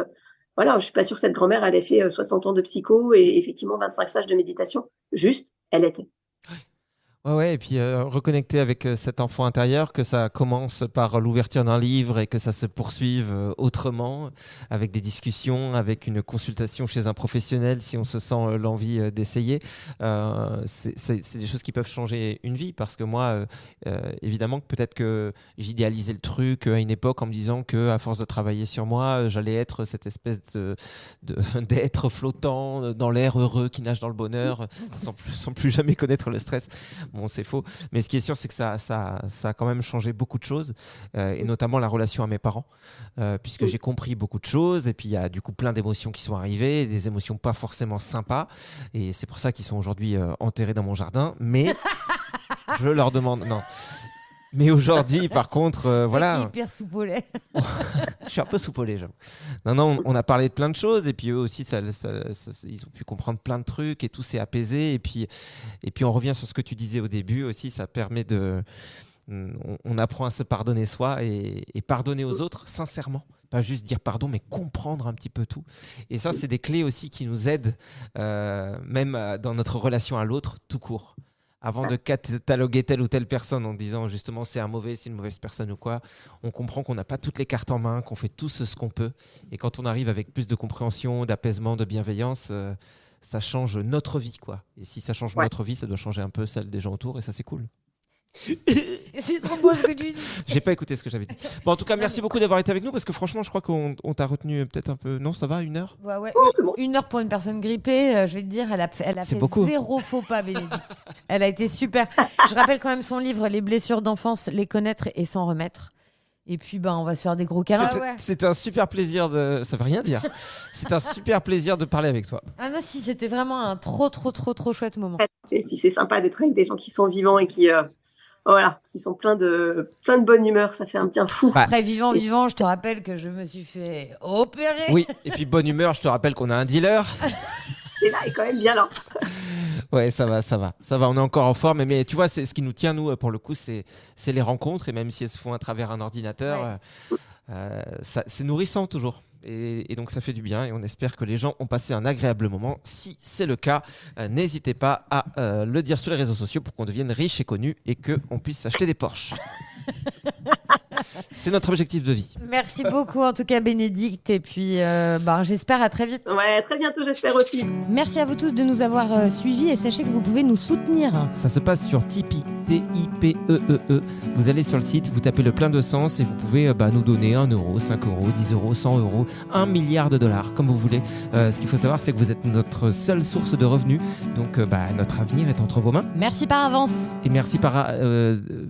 E: voilà, je suis pas sûre que cette grand-mère, elle ait fait 60 ans de psycho et effectivement 25 stages de méditation. Juste, elle était.
B: Ouais, et puis reconnecter avec cet enfant intérieur, que ça commence par l'ouverture d'un livre et que ça se poursuive autrement, avec des discussions, avec une consultation chez un professionnel si on se sent l'envie d'essayer. C'est des choses qui peuvent changer une vie, parce que moi, évidemment, peut-être que j'idéalisais le truc à une époque en me disant qu'à force de travailler sur moi, j'allais être cette espèce d'être flottant dans l'air heureux qui nage dans le bonheur sans plus jamais connaître le stress. Bon, c'est faux. Mais ce qui est sûr, c'est que ça a quand même changé beaucoup de choses, et notamment la relation à mes parents, puisque j'ai compris beaucoup de choses. Et puis, il y a du coup plein d'émotions qui sont arrivées, des émotions pas forcément sympas. Et c'est pour ça qu'ils sont aujourd'hui enterrés dans mon jardin. Mais je leur demande... Non. Mais aujourd'hui, par contre, voilà.
C: Hyper soupolé.
B: Je suis un peu soupolé, j'avoue. Non, on a parlé de plein de choses, et puis eux aussi, ils ont pu comprendre plein de trucs, et tout s'est apaisé. Et puis, on revient sur ce que tu disais au début aussi, ça permet de on apprend à se pardonner soi et pardonner aux autres sincèrement. Pas juste dire pardon, mais comprendre un petit peu tout. Et ça, c'est des clés aussi qui nous aident, même dans notre relation à l'autre, tout court. Avant de cataloguer telle ou telle personne en disant justement c'est une mauvaise personne ou quoi, on comprend qu'on n'a pas toutes les cartes en main, qu'on fait tous ce qu'on peut. Et quand on arrive avec plus de compréhension, d'apaisement, de bienveillance, ça change notre vie, quoi. Et si ça change notre vie, ça doit changer un peu celle des gens autour, et ça, c'est cool.
C: C'est trop beau ce que tu dis.
B: J'ai pas écouté ce que j'avais dit. Bon, en tout cas, merci beaucoup d'avoir été avec nous, parce que franchement, je crois qu'on t'a retenu peut-être un peu. Non, ça va, 1 heure?
C: Ouais.
E: C'est bon.
C: 1 heure pour une personne grippée, je vais te dire, elle a fait
B: beaucoup.
C: 0 faux pas, Bénédicte. Elle a été super. Je rappelle quand même son livre, Les blessures d'enfance, les connaître et s'en remettre. Et puis, on va se faire des gros câlins.
B: C'était un super plaisir de. Ça veut rien dire. C'est un super plaisir de parler avec toi.
C: Ah non, si, c'était vraiment un trop chouette moment.
E: Et puis c'est sympa d'être avec des gens qui sont vivants et qui sont pleins de bonne humeur. Ça fait un bien fou.
C: Après, vivant, je te rappelle que je me suis fait opérer.
B: Oui, et puis bonne humeur, je te rappelle qu'on a un dealer.
E: Et là, il est quand même bien là.
B: Ouais, ça va, on est encore en forme, mais tu vois, c'est ce qui nous tient, nous, pour le coup, c'est les rencontres, et même si elles se font à travers un ordinateur, c'est nourrissant toujours. Et donc ça fait du bien, et on espère que les gens ont passé un agréable moment. Si c'est le cas, n'hésitez pas à le dire sur les réseaux sociaux pour qu'on devienne riche et connu et qu'on puisse s'acheter des Porsche. C'est notre objectif de vie.
C: Merci beaucoup en tout cas Bénédicte, et puis j'espère à très vite.
E: Ouais, très bientôt, j'espère aussi.
C: Merci à vous tous de nous avoir suivis, et sachez que vous pouvez nous soutenir.
B: Ça se passe sur Tipeee, T-I-P-E-E-E. Vous allez sur le site, vous tapez le plein de sens et vous pouvez nous donner 1 euro, 5 euros, 10 euros, 100 euros, 1 milliard de dollars, comme vous voulez. Ce qu'il faut savoir, c'est que vous êtes notre seule source de revenus. Donc notre avenir est entre vos mains.
C: Merci par avance.
B: Et merci par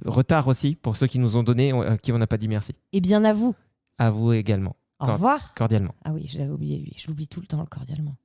B: retard aussi pour ceux qui nous ont donné, qui on n'a pas dit merci.
C: Et bien à vous.
B: À vous également.
C: Au revoir.
B: Cordialement.
C: Ah oui, je l'avais oublié lui. Je l'oublie tout le temps, cordialement.